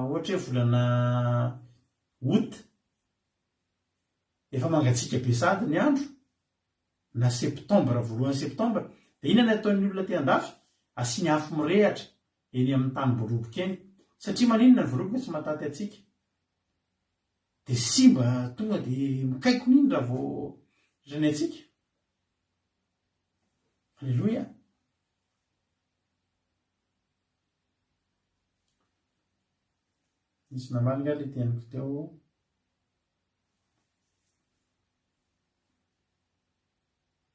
ohatra hoe volana août efa mangatsika be sady ny andro, na septambra, voalohan'ny septambra, de inona ny ataon'ny olona ty andafy? Asiany afo mirehatra eny amin'ny tany voaloboka eny, satria maninona ny voaloboka tsy mataty atsika, de simba tonga de mikaiko niny raha vao reny atsika. Alleluia. Nisy namalina le teniko teo.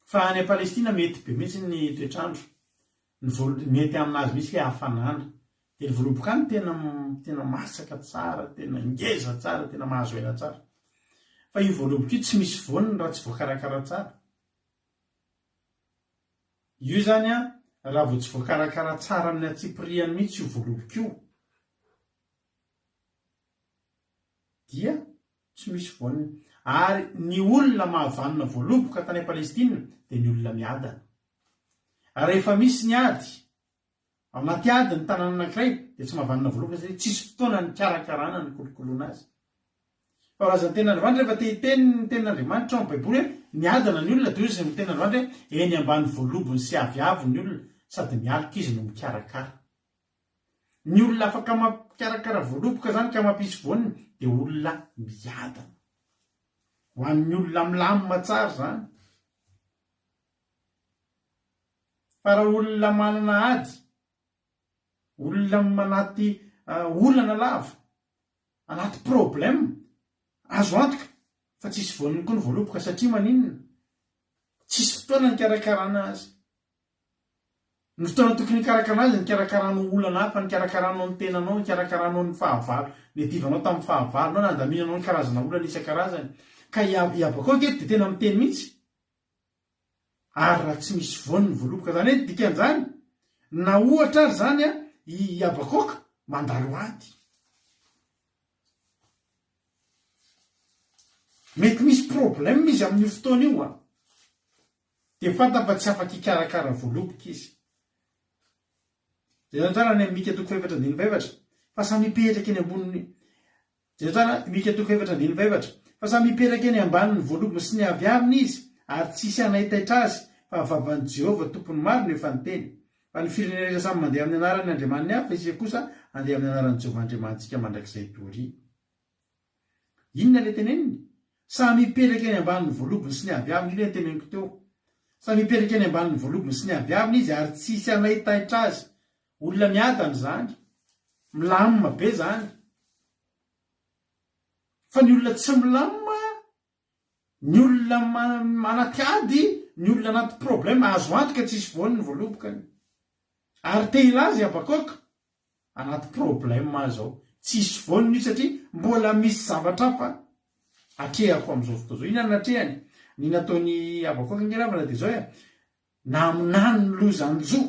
Fa any Palestina mety be mihitsy ny toetrandro, mety aminazy misy le hafanana, de ny voaloboka any tena masaka tsara, tena ngeza tsara, tena mahazo ela tsara. Fa io voaloboka io tsy misy voniny raha tsy voakarakara tsara. Io zany raha vao tsy voakarakara tsara amin'ny atsipiriany mihitsy io voaloboka io, dia tsy misy voniny. Ary ny olona mahavanona voaloboka tany Palestina de ny olona miadana. Rehefa misy ny ady anaty ady ny tanàna anankiray de tsy mahavanona voaloboka satria tsisy fotoana ny karakarana ny kolokoloana azy. Fa raha zany ten'Andriamanitra rehefa tehiteny ny tenin'Andriamanitra ao amin'ny Baiboly hoe miadana ny olona, de io zay ny tenin'Andriamanitra hoe eny ambany voalobony sy aviavy ny olona sady mialoka izy no mikarakara. Ny olona afaka makarakara voaloboka zany ka mampisy voniny de olona miadana. Ho an'ny olona milamina tsara zany. Fa raha olona manana ady, olona manaty olana lava, anaty problème, azo antoka fa tsisy voniny koa ny voaloboka satria maninona? Tsisy fotoana ny karakarana azy. Ny fotoana tokony karakarana azy ny karakarana olana hafa, ny karakarana ny tenanao, ny karakarana ny fahavalo, ny divanao tamin'ny fahavalonao, na andaminanao ny karazana olana isan-karazany. Ka iabako eto de tena miteny mihitsy. Ary raha tsy misy voniny voaloboka zany hoe dikan'izany, na ohatra ary zany iabakôka mandalo ady. Mety misy problème izy amin'ny fotoana io de fanta fa tsy afaka ikarakara voaloboka izy. Zay tsara ny Mika 4:24, fa samy mipetraka eny amboniny. Zay tsara Mika 4:24, fa samy mipetraka eny ambanin'ny voalobony sy ny aviaviny izy, ary tsisy anahitaitra azy fa vavan'i Jehova tompony maro no efa niteny. Fa ny firenena rehetra samy mandeha amin'ny anarany Andriamaniny hafa, isika kosa andeha amin'ny anaran'i Jehova Andriamantsika mandrakizay tory. Inona le teneniny? Samy mipetraka eny ambanin'ny voalobony sy ny aviaviny, io le teneniko teo. Samy mipetraka eny ambanin'ny voalobony sy ny aviaviny izy, ary tsisy anahitaitra azy. Olona miadana zany, milamina be zany. Fa ny olona tsy milamina, ny olona manaty ady, ny olona anaty problème, azo antoka tsisy voniny voalobokany. Ary te ilaza iabakôka anaty problème azy ao. Tsisy voniny io satria mbola misy zavatra hafa atrehako amin'izao fotoana zao. Inona natrehany? Ny nataony abakôka ngeravana de zao naminany ny lozan-jo.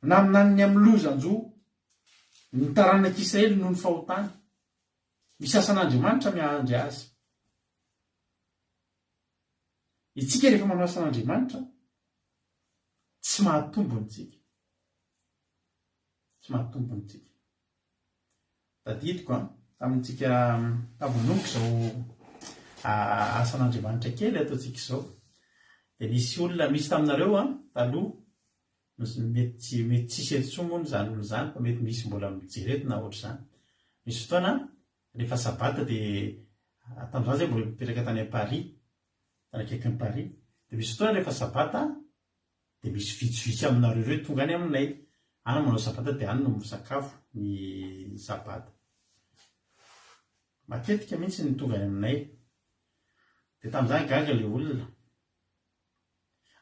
Naminany amin'ny lozan-jo ny taranak'Israely noho ny fahotany. Misy asan'Andriamanitra miandry azy. Itsika rehefa manao asan'Andriamanitra tsy mahatombony tsika. Tsy mahatombony tsika. Tadidiko tamintsika tabonomboka zao asan'Andriamanitra kely ataontsika izao. dia nisy olona misy taminareo taloha mety tsisy etsomoany zany olo zany fa mety misy mbola mijereto na ohatr' zany. Misy fotoana rehefa sabata dia tamin'izany zay mbola mipetraka tany Paris, tany akaikin'ny Paris, dia misy fotoana rehefa sabata dia misy vitsivitsy aminareo ireo tonga any aminay any manao sabata dia any no misakafo ny sabata. Matetika mihitsy ny tonga any aminay dia tamin'izany gaga ilay olona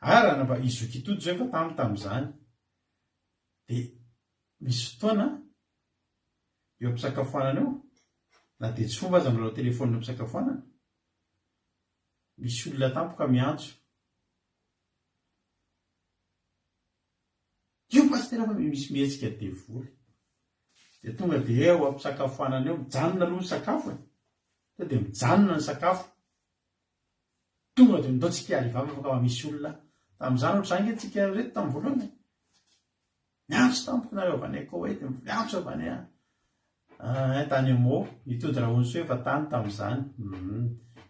raha mba izoky itody zao efa tamin'izany dia misy fotoana eo am-pisakafoanana eo na dia tsy fomba aza milalao telefônina am-pisakafoanana, misy olona tampoka miantso, io pasitera fa misy mihetsika devoly, dia tonga dia eo am-pisakafoanana eo mijanona aloha ny sakafo dia mijanona ny sakafo, tonga dia ndao tsika alivava fa ka misy olona tamin'izany ohatr'izany nge tsika reto tamin'ny voalohany miantso tampoka nareo avy anay koa dia miantso avy anay tany amo itody raha onso efa tany tamin'izany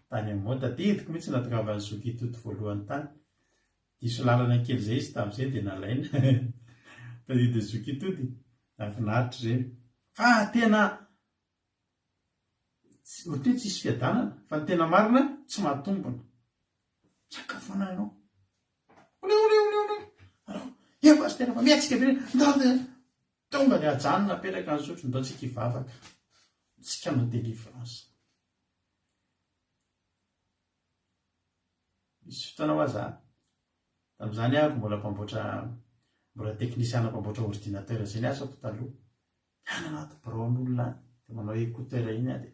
tany amo tadidiko mihitsy natokavany zoky itody voalohany tany diso lalana kely zay izy tamin'izay dia nalaina tadidy zoky itody nafinaritra zeny fa tena ohatra hoe tsisy fiadanana fa ny tena marina tsy mahatombona sakafoana ianao efa sy tena fa miatsika be tonga dia ajanona napetraka ny sotro ndao tsika hivavaka tsika no délivrance. Misy fotoana ho aza tamin'izany ahako mbola teknisiana mpamboatra ordinateur zay ny asako taloha any anaty braon'olona dia manao écouteur iny dia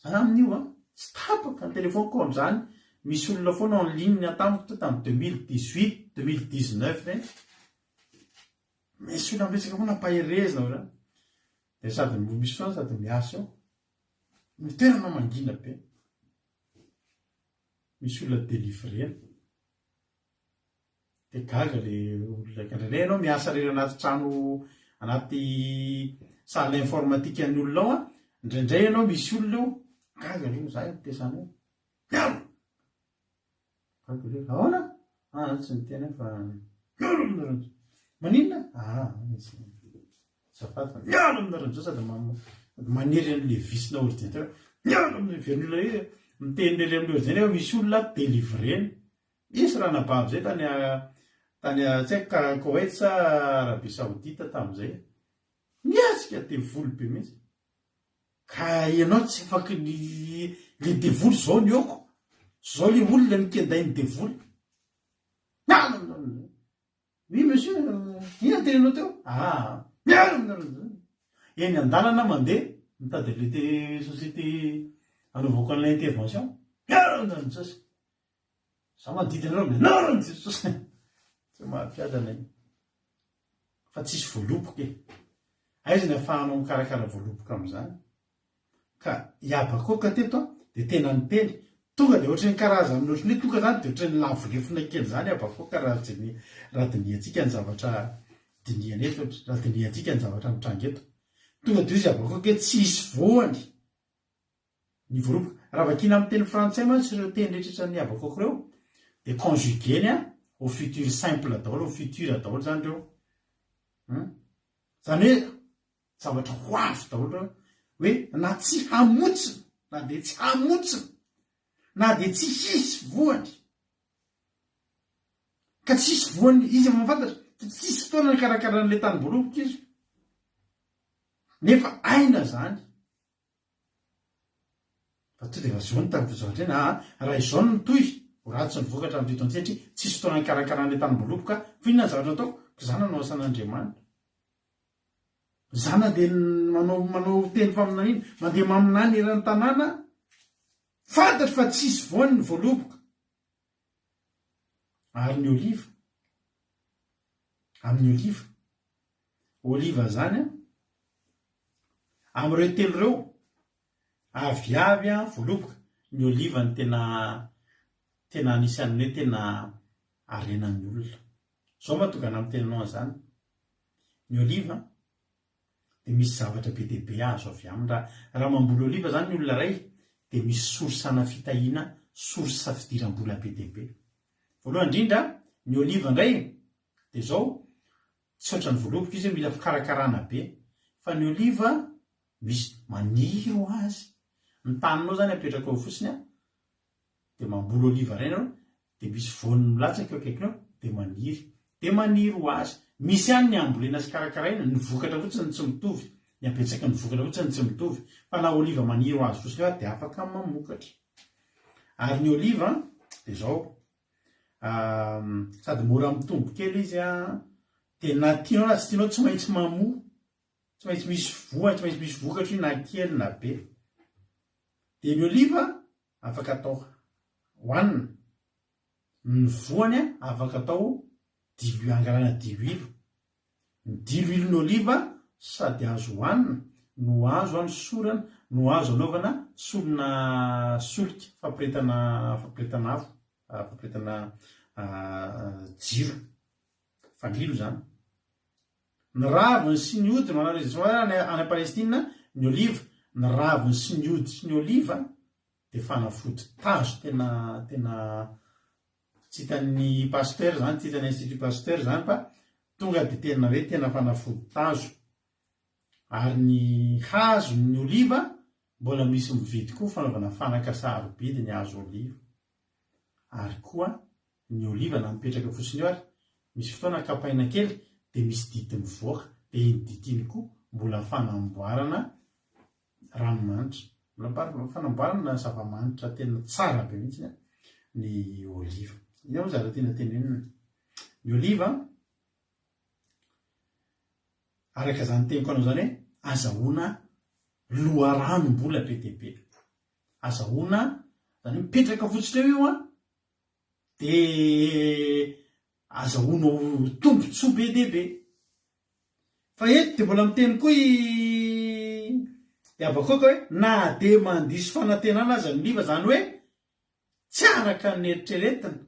zany amin'io tsy tapaka ny telefoniko amin'izany. Misy olona foana en ligne tamiko tamin'ny 2018 2019 reny misy olona mibetsaka foana mpaherezina zany dia sady misy foana sady miasa eo mitoerana mangina be, misy olona délivrena dia gaga le olona kandraindray ianao miasa rery anaty trano anaty salle informatique an'ny olona ao indraindray ianao misy olona eo gaga le za mitesana eo miaro ahoana tsy nitena fa maninona zafaty fa mialo aminaran'izao sady manery an'le visina ordinateur mialo amin'ny vern'olona io miteny lery amin'ny ordinateur misy olona délivrena misy raha nabavy zay tany tsy haiko Koweït sa Arabie Saoudite tamin'izay miatsika devoly be mihitsy ka ianao tsy afaky le devoly zao ny oko zao le olona nikenday ny devoly oui monsieur ina tenenao teo miaro aminareo eny an-dalana mandeha mitady lete société anaovako an'ilay intervention miaro aminareo sasy za manodidinareo mianaro ny jesosy tsy mahampiadana iny fa tsisy voaloboka aiza ny ahafahanao mikarakara voaloboka amin'izany ka hiabakoka teto dia tena ny teny tonga dia ohatrany karazany ohatrany hoe tonga zany dia ohatrany lavolefona kely zany abakoka raha diniantsika ny zavatra diniana eto raha diniantsika ny zavatra mitranga eto tonga dia izy abakoka hoe tsisy voany ny voaloboka raha vakina amin'ny teny frantsay mantsy ireo teny rehetrrehetra ny abakoka ireo dia conjugueny au futur simple daholo au futur daholo zany ireo zany hoe zavatra ho avy daholo hoe na tsy hamotsina na dia tsy hamotsina na dia tsy hisy voany ka tsisy voany izy mafantatra tsisy fotoana ny karakaran'ilay tany-boaloboka izy nefa aina zany fa to dia vazao ny tamin'izao raha izao no toy ho ratsy ny vokatra amin'ny teto satria tsisy fotoana ny karakaran'ilay tany-boaloboka fihinona ny zavatra ataoko zana no asan'Andriamanitra zana dia manao teny faminana iny mandeha maminany eran'ny tanàna fantatra fa tsisy voany ny voaloboka ary ny amin'ny oliva zany amin'ireo telo ireo avy voaloboka ny oliva ny tena anisan'ny hoe tena arenan'ny olona zao mahatonga na amin'ny tenanao an'izany ny oliva dia misy zavatra be dia be azo avy aminy raha mamboly oliva zany ny olona ray dia misy sorsana fitahiana sorsa fidiram-bola be dia be voalohany indrindra ny oliva indray dia zao tsy oatra ny voaloboka izy mila fikarakarana be fa ny oliva misy maniry ho azy ny taninao zany apetraka ao fotsiny dia mamboly oliva ray ianao dia misy voany milatsaka eo akaikinao dia maniry ho azy misy ihany ny ambolena sy karakaraina ny vokatra fotsiny tsy mitovy ny apetsaka ny vokatra fotsiny tsy mitovy fa na oliva maniry ho azy fotsiny dia afaka mamokatra ary ny oliva dia zao sady mora mitombo kely izy dia na tianao na tsy tianao tsy maintsy mamoa tsy maintsy misy voa tsy maintsy misy vokatra io na kely na be dia ny oliva afaka atao hohanina ny voany afaka atao angalana diloilo ny diloilony oliva sady azo hohanina no azo any sorana no azo anaovana solona solika fampiretana afo fampiretana jiro fanilo zany ny raviny sy ny ody any Palestina ny oliva ny raviny sy ny ody sy ny oliva dia fanafody tazo tena tsy hitan'ny pasteur zany tsy hitan'ny institut pasteur zany fa tonga dia tena hoe tena fanafody tazo ary ny hazo ny oliva mbola misy mividy koa fanaovana fanaka sarobidy ny hazo oliva ary koa ny oliva na mipetraka fotsiny eo ary misy fotoana kapaina kely dia misy dity mivoaka dia iny ditiny koa mbola fanamboarana ranomanitra fanamboarana zava-manitra tena tsara be mihitsy ny oliva io moa zara tena tenenina ny oliva araka zany teniko anao zany hoe azahoana loharano-mbola be dia be azahoana zany mipetraka fotsiny eo io dia azahoana tombotsoa be dia be fa eto dia mbola miteny koa abakoka hoe na dia mandiso fanantenana aza ny oliva zany hoe tsy araka ny eritreretina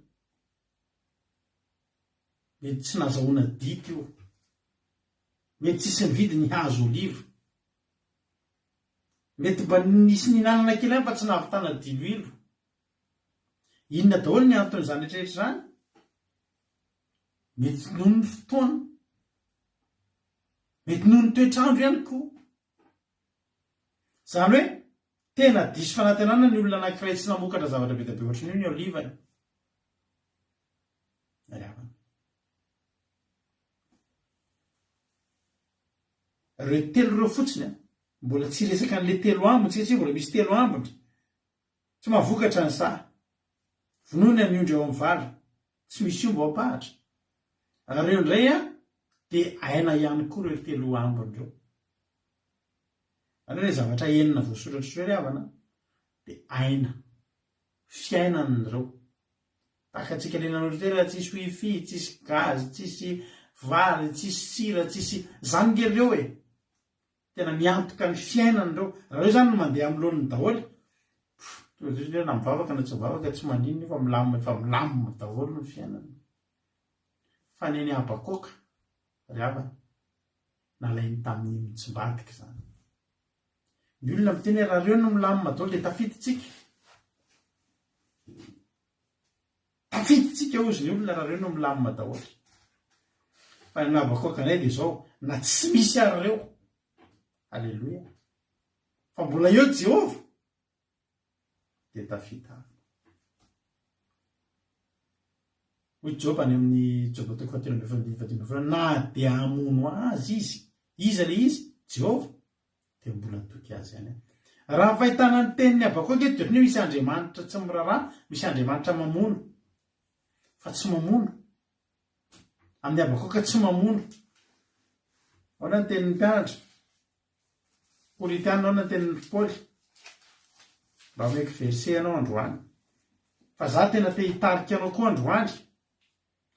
mety tsy nazahoana dity io mety tsisy mividy ny hazo oliva mety mba nisy ninanana kely any fa tsy nahavitana diloilo inona daholo ny anton'izany rehetrarehetra zany mety noho ny fotoana mety noho ny toetrandro ihany koa zany hoe tena diso fanantenana ny olona anankiray tsy namokatra zavatra be dabe ohatrany io ny olivany reo telo reo fotsiny mbola tsy resaka n'le telo ambony satria mbola misy telo ambony tsy mahavokatra ny saha vonoina ny ondry eo amin'ny valo tsy misy io mba apahatra reo indray dia aina ihany koa reo telo ambony reo ary hoe zavatra enina voasoratra reo avana dia aina fiainan'ireo takatsika lenan'olotera tsisy wifi tsisy gazy tsisy vary tsisy sira tsisy zany ngereo tena miantoka ny fiainan'ireo raha reo zany no mandeha amin'ny lohan'ny daholo na mivavaka na tsy mivavaka tsy manino fa milamina daholo ny fiainana fa neny abakoka ry havana nalainy tamin'ny mitsimbadika zany ny olona miteny raha reo no milamina daholo dia tafiditsika ozy ny olona raha reo no milamina daholo fa ny abakoka anay dia zao na tsy misy ary reo alleloia fa mbola eo Jehova dia tafita hoy Joba any amin'ny Joba 4:25 na dia hamono azy izy le izy Jehova dia mbola toky azy any raha fahitana ny teniny abakoka eto dia misy andriamanitra tsy miraharaha misy andriamanitra mamono fa tsy mamono amin'ny abakoka tsy mamono ahoana ny tenin'ny mpianatra Korintana ahoana ny tenin'ny Paoly mba meko verse anao androany fa za tena te hitarika anao koa androany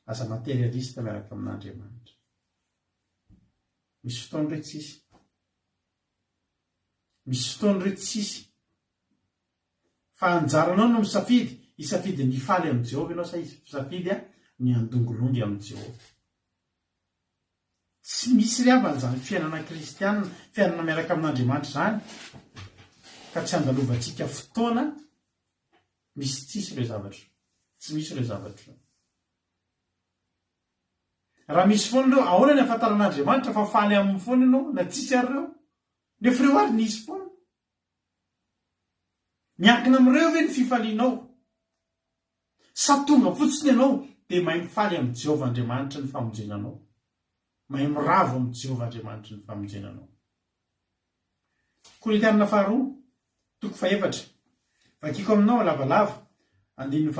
aza materialista miaraka amin'Andriamanitra misy fotoana ireo tsisy misy fotoana ireo tsisy fa anjaranao no misafidy hisafidy ny faly amin'ny Jehova ianao sa hisafidy ny andongolongy amin'ny Jehova tsy misy riavana zany fiainana kristianina fiainana miaraka amin'Andriamanitra zany ka tsy andalovantsika fotoana misy tsisy ireo zavatra tsy misy ireo zavatra raha misy foana ireo ahoana ny afantaran'Andriamanitra fa faly amin'ny foana ianao na tsisy ary reo nefa reo ary nisy foana miankina amin'ireo ve ny fifalianao sa tonga fotsiny ianao dia mahay mifaly amin'ny Jehovah Andriamanitra ny famonjenanao, mahay miravo amin'ny Jehovah Andriamanitra ny famonjenanao. Korintianina faharoa toko faefatra vakiko aminao lavalava 9:9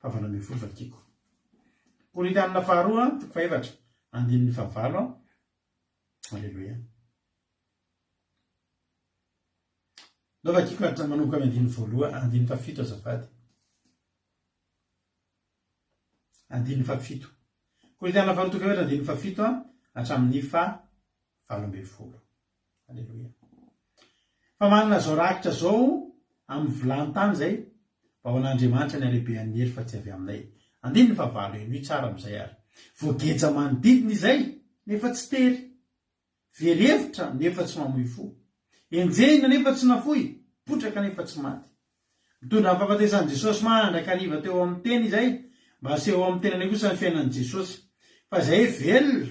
hatramin'ny 10 vakiko. Korintianina faharoa toko faefatra 9:9. Alleluia. Ndao vakiko hatra manomboka amin'ny 9:7 azafady. 9:7. Korintianina faharoa toko faefatra 9:7 hatramin'ny 12. Alleluia. Fa manana zao rakitra zao amin'ny vilany-tany zay mba ho an'Andriamanitra ny alehibean'ny hery fa tsy avy aminay. 9:9 eny tsara amin'izay ary. Voageja manodidina izay nefa tsy tery, very hevitra nefa tsy mamoy fo, enjehina nefa tsy nafoy, potraka nefa tsy maty. Mitondra ny fahafatesan'i Jesosy mandrakariva teo amin'ny teny izay mba aseho amin'ny tenany kosa ny fiainan'i Jesosy. Fa izay velona,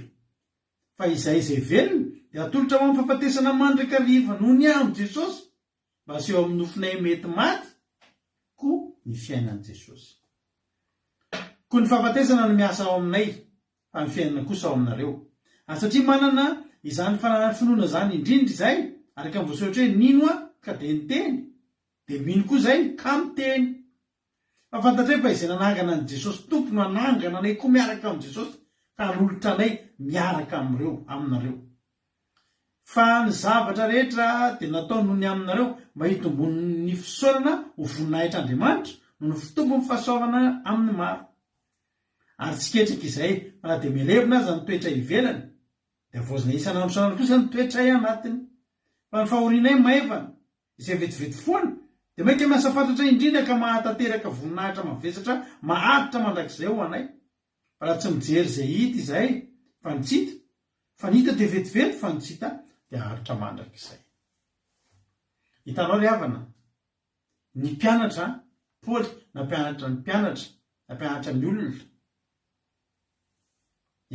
fa izay velona dia atolotra amin'ny fahafatesana mandrakariva noho ny amin'ny Jesosy mba aseho amin'ny nofinay mety maty koa ny fiainan'i Jesosy. Koa ny fahafatesana no miasa ao aminay fa ny fiainana kosa ao aminareo. Ary satria manana izany finoana zany indrindra izay araka amin'ny voasoratra hoe nino ka dia niteny, dia mino koa izay ka miteny. Fa fantatra fa izay nanangana an'i Jesosy tompony nanangana anay koa miaraka amin'i Jesosy ka hanolotra anay miaraka aminareo. Fa ny zavatra rehetra dia natao noho ny aminareo mba hitombony ny fisaorana ho voninahitr'Andriamanitra noho ny fitombo ny fahasoavana amin'ny maro. Ary tsy ketrika izay fa na dia melevina aza ny toetra ivelany dia voazina isanandro isanandro kosa ny toetra anatiny. Fa ny fahorinay maivana izay vetivety foana dia mainka miasa fantatra indrindra ka mahatateraka voninahitra mavesatra maharitra mandrakizay ho anay. Fa raha tsy mijery izay hita izay fa nitsita, fa ny hita dia vetivety fa nitsita dia haritra mandrakizay. Hitanao ry havana, ny mpianatra Paoly na mpianatra ny mpianatra na mpianatra ny olona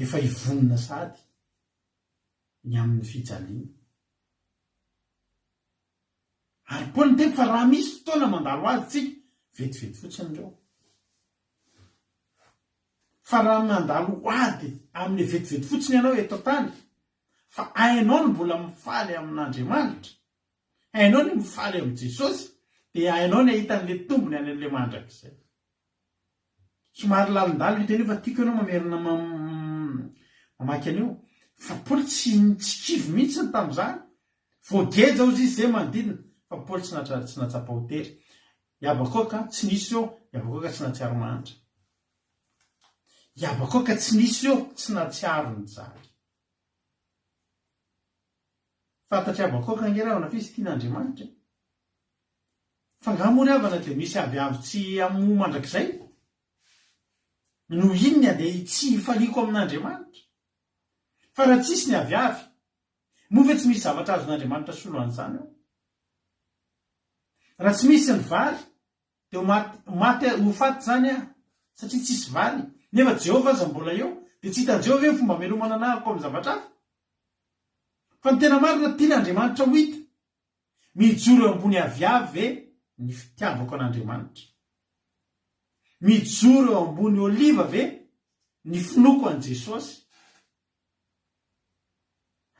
efa hivonina sady ny amin'ny fijaliana. Ary Paoly niteny fa raha misy fotoana mandalo azy tsika vetivety fotsiny ireo. Fa raha mandalo ady amin'ny vetivety fotsiny ianao eto tany, fa hainao ny mbola mifaly amin'Andriamanitra, hainao ny mifaly amin'i Jesosy, dia hainao ny ahita an'ilay tombony any an'ilay mandrakizay. Somary lalindalo iteny fa tiako ianao mamerina mamaky an'io. Fa Paoly tsy kivy mihitsy ny tamin'izany. Voageja ozy izy izay manodidina, fa Paoly tsy natsapa ho tery. Iabakoka tsy nisy eo, iabakoka tsy natsiaro mahantra. Iabakoka tsy nisy eo, tsy natsiaro ny zaky. Fantatry iabakoka angerahona fizy tian'Andriamanitra. Fa ngamory havana dia misy avy tsy amin'ny mandrakizay. No inona dia tsy hifaliako amin'Andriamanitra. Fa raha tsisy ny avy, moa ve tsy misy zavatra azon'Andriamanitra soloan'izany eo? Raha tsy misy ny vary, dia maty ho faty zany satria tsisy vary. Nefa Jehovah aza mbola eo, dia tsy hitan Jehovah hoe fomba melomana anahako amin'ny zavatra hafa. Fa ny tena marina tian'Andriamanitra ho hita. Mijoro eo ambony aviavy ve ny fitiavako an'Andriamanitra. Mijoro eo ambony oliva ve ny finoko an' Jesosy.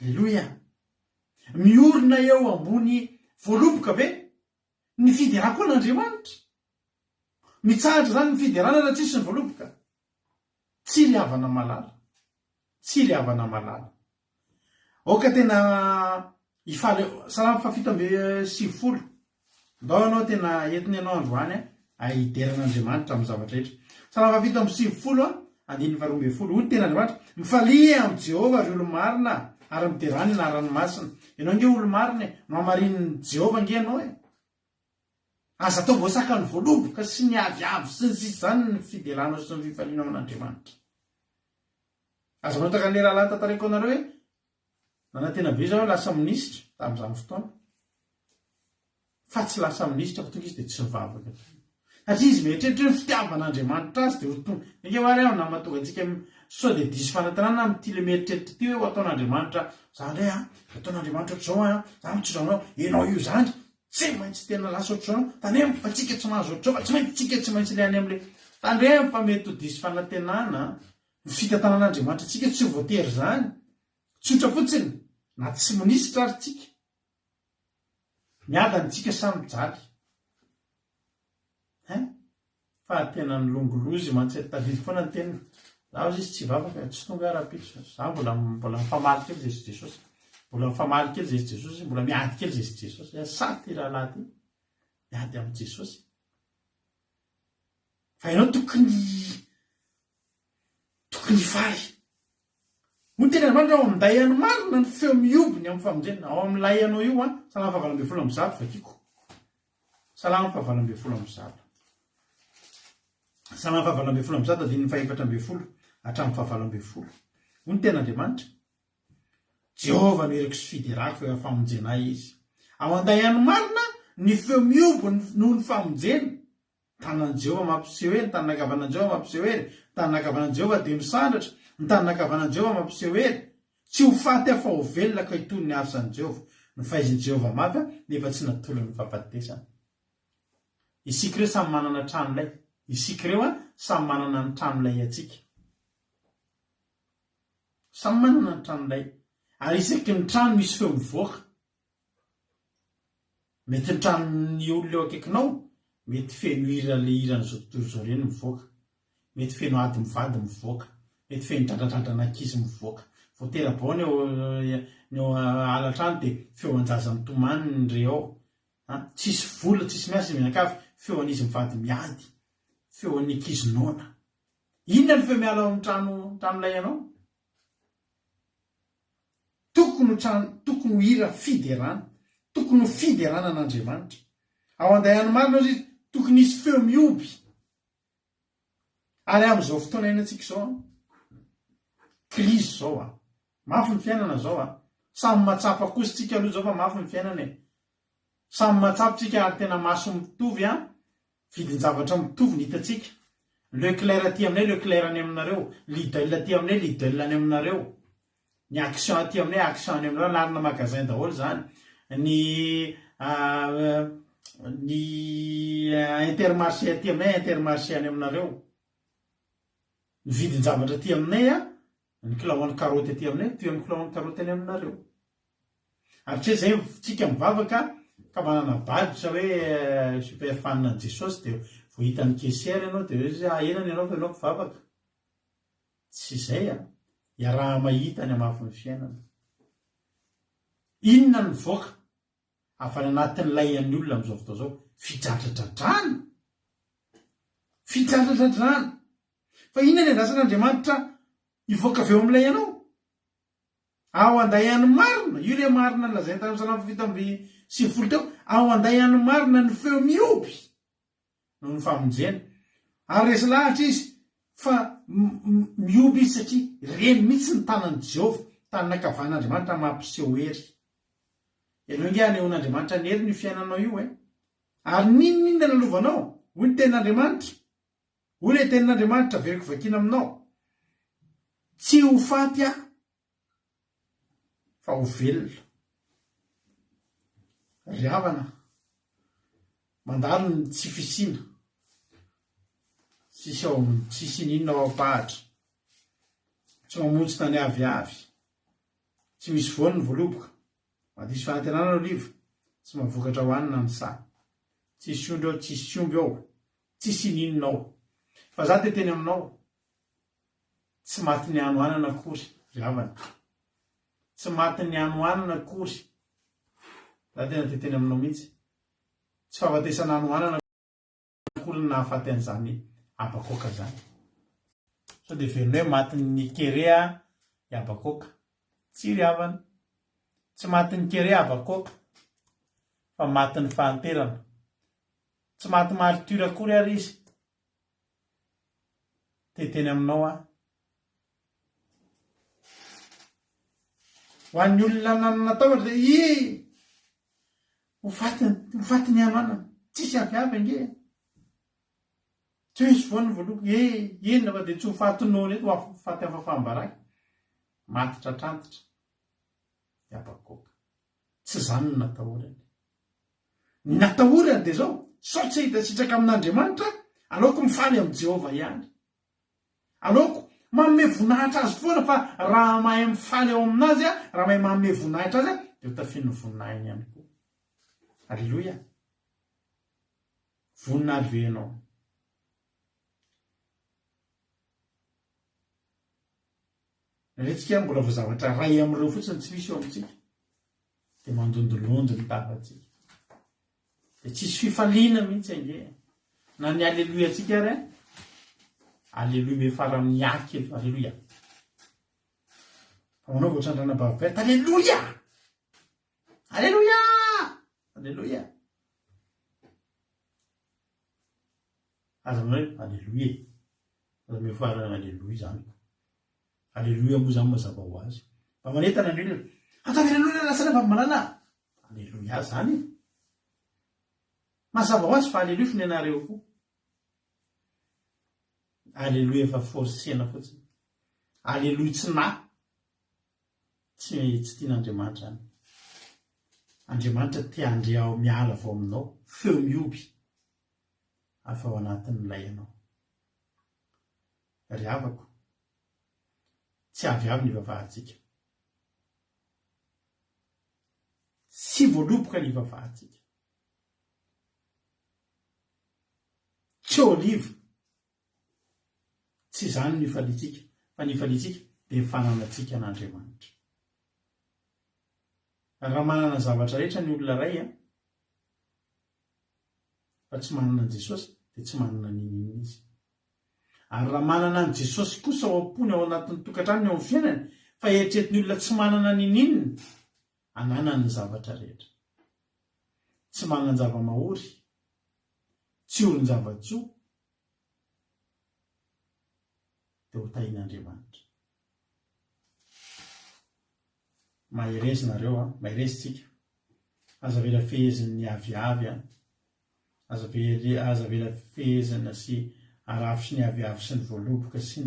Alleluia. Miorina eo ambony voaloboka ve ny fiderako an'Andriamanitra. Mitsahatra zany ny fiderana raha tsisy ny voaloboka. Tsy ry havana malala. Tsy ry havana malala. Oka tena ifaly salama fa 7:70. Ndao anao tena entiny ianao androany hideran'Andriamanitra amin'ny zavatra rehetra. Salama 7:70 9:12 hoy tena Andriamanitra, mifalia amin'ny Jehovah ry olo-marina ary miterany na ranomasina. Ianao nge olo-marina mamarin'ny Jehovah nge ianao aza atao voasaka ny voaloboka sy ny aviavy sy ny sisy zany ny fideranao sy ny fifalianao amin'Andriamanitra. Aza manao takan'ilay rahalahy tantarako anareo hoe nanantena be zao lasa minisitra tamin'izany fotoana. Fa tsy lasa minisitra fa tonga izy dia tsy nivavaka. satria izy mieritreritry ny fitiavan'Andriamanitra azy dia ho tonga eke vary aho na mahatonga antsika sao dia diso fanantenana amin'ity le mieritreritra ity hoe ho ataon'Andriamanitra zany indray ataon'Andriamanitra ohatr'izao zany mitsodrano ianao io zany tsy maintsy tena lasa ohatr'izao tandremo fa tsika tsy mahazo ohatr'izao fa tsy maintsy tsika tsy maintsy le any amin'le tandremo fa mety ho diso fanantenana ny fitantanan'Andriamanitra tsika tsy ho voatery zany tsotra fotsiny na tsy minisitra ary tsika miadantsika samy mijaly fa tena ny longolozy mantsy tadidy foana ny teniny zaho izy tsy vavaka tsy tonga ara-pito za mbola mifamaly kely Jesosy Jesosy mbola mifamaly kely Jesosy mbola miady kely Jesosy saty rahalahy ty miady amin'ny Jesosy fa ianao tokony faly moa tena Andriamanitra ao amin'nday ihany marina ny feo miobiny amin'ny famonjena ao amin'ilay ianao io salama 7 amin'ny zato vakiko salama 7 amin'ny zato salama 7 amin'ny zato adiny 4 amin'ny hatramin'ny 7 amin'ny hoy ny tena Andriamanitra Jehova no eriko sy fiderako eo famonjena izy ao anday ihany marina ny feo miobiny noho ny famonjena tanan Jehova mampiseho eny tanana ankavanan'i Jehova mampiseho eny tanana ankavanan'i Jehova dia misandratra ny tanana ankavanan'i Jehova mampiseho eny tsy ho faty afa ho velona ka hitony ny asan'i Jehova ny fahaizan'i Jehova mafy nefa tsy natolony ny fahafatesana isika ireo samy manana tranolay isika ireo samy manana ny tranolay atsika samy manana ny tranolay ary isaky ny trano misy feo mivoaka mety ny tranon'ny olona eo akaikinao mety feno hira le hirany zao tontolo zao reny mivoaka mety feno ady mivady mivoaka mety feno dradradradra ankizy mivoaka voatera bao ny eo alatrano dia feo anjaza mitomaniny reo ao tsisy vola tsisy miasa mianakavy feo an'izy mivady miady feo an'ny ankizy nona inona ny feo miala ao amin'ny tranolay ianao tokony ho hira fiderana tokony ho fiderana an'Andriamanitra ao anday any marina izy tokony isy feo mioby ary amin'izao fotoana iainantsika izao krizy zao mafy ny fiainana zao samy matsapa kosa tsika aloha zao fa mafy ny fiainana samy matsapa tsika ary tena maso mitovy vidin-javatra mitovy ny hitatsika Leclerc aty aminay Leclerc any aminareo Lidl aty aminay Lidl any aminareo ny action aty aminay action any aminareo larina magasin daholo zany ny intermarché aty aminay intermarché any aminareo ny vidin-javatra aty aminay ny kilaon'ny karoty aty aminay toy amin'ny kilaon'ny karoty any aminareo ary tsy zay tsika mivavaka ka manana baditra hoe super fan an Jesosy dia vao hitan'ny kesiera ianao dia hoe enany ianao fa ianao mivavaka tsy zay iaraha mahita ny amafin'ny fiainana inona ny voaka afany anatin'ilay an'ny olona amin'izao fotoa zao fidradradradrana fa inona ny andrasan'Andriamanitra hivoaka avy eo amin'ilay ianao ao anday any marina io le marina ny lazainy tamin'ny salama 7 teo ao anday any marina ny feo mioby noho ny famonjena ary resy lahatra izy fa mioby izy satria reny mihitsy ny tanan'i Jehova tanana ankavan'Andriamanitra mampiseho hery ianao inge anehoan'Andriamanitra ny hery ny fiainanao io ary ninona nalovanao hoy ny tenin'Andriamanitra hoy le tenin'Andriamanitra veriko vakiana aminao tsy ho faty fa ho velona ry havana mandalo ny tsy fisiana tsisy ninona ao am-pahatra tsy mamonjy tany aviavy tsy misy voany ny voaloboka madisy fanantenana oliva tsy mavokatra hoanina ny sa tsisy ondro ao tsisy omby ao tsisy ninona ao fa za te teny aminao tsy maty ny anoanana akory ry havana tsy maty ny anoanana akory za tena te teny aminao mihitsy tsy fahafatesana anoanana akory ny nahafaty an'izany abakoka zany sao dia verina hoe maty ny kerea i abakoka tsy ry havana tsy maty ny kerea abakoka fa maty ny fahanterana tsy maty martyra akory ary izy teteny aminao ho an'ny olona natahotra ho faty ny anoanana tsisy aviavy ange tsy hoe izy foana voaloko enina fa dia tsy ho fatinona eto faty afafambaraky matitra trantitra dia abakoka tsy zany no natahorany. Ny natahorany dia zao sao tsy hitasitraka amin'Andriamanitra aleoko mifaly amin'i Jehovah ihany, aleoko manome voninahitra azy foana fa raha mahay mifaly ao aminazy raha mahay manome voninahitra azy dia ho tafian'ny voninahiny ihany koa. Alleloia. Voninahary ve ianao? Rehetrika mbola voazavatra ray amin'ireo fotsiny tsy misy eo amintsika dia mandondolondo ny tavantsika dia tsisy fifaliana mihitsy ange na ny alleloia antsika ary alleloia me fara amin'ny aky eto. Alleloia. Manao voatrandrana bavapeta alleloia, alleloia, alleloia. Aza manao alleloia, aza me fara alleloia zany. Alleloia moa zany mazava ho azy. Fa manentana ny olona atao alleloia lasana vavimalana, alleloia zany. Mazava ho azy fa alleloia finanareo koa. Alleloia fa forsena fotsiny. Alleloia tsy na tsy tian'Andriamanitra zany. Andriamanitra te handrea ao miala vao aminao, feo mioby afa ao anatin'ilay ianao. Ry havako, tsy aviavy ny vavahantsika, tsy voaloboka ny vavahantsika, tsy oliva, tsy zany ny falitsika, fa ny falitsika dia mifananatsika n'Andriamanitra. Raha manana zavatra rehetra ny olona ray fa tsy manana an Jesosy dia tsy manana n'inona izy. Ary raha manana an Jesosy kosa ao am-pony ao anatin'ny tokantrano ao amin'ny fiainany fa eritreretiny olona tsy manana n'inona, ananany ny zavatra rehetra. Tsy manana zava-mahory, tsy olony zava-tsoa dia ho tahin'Andriamanitra. Maherezy nareo maherezy tsika. Aza vela fehezin'ny aviavy aza vela fehezana sy arafy sy ny aviavy sy ny voaloboka sy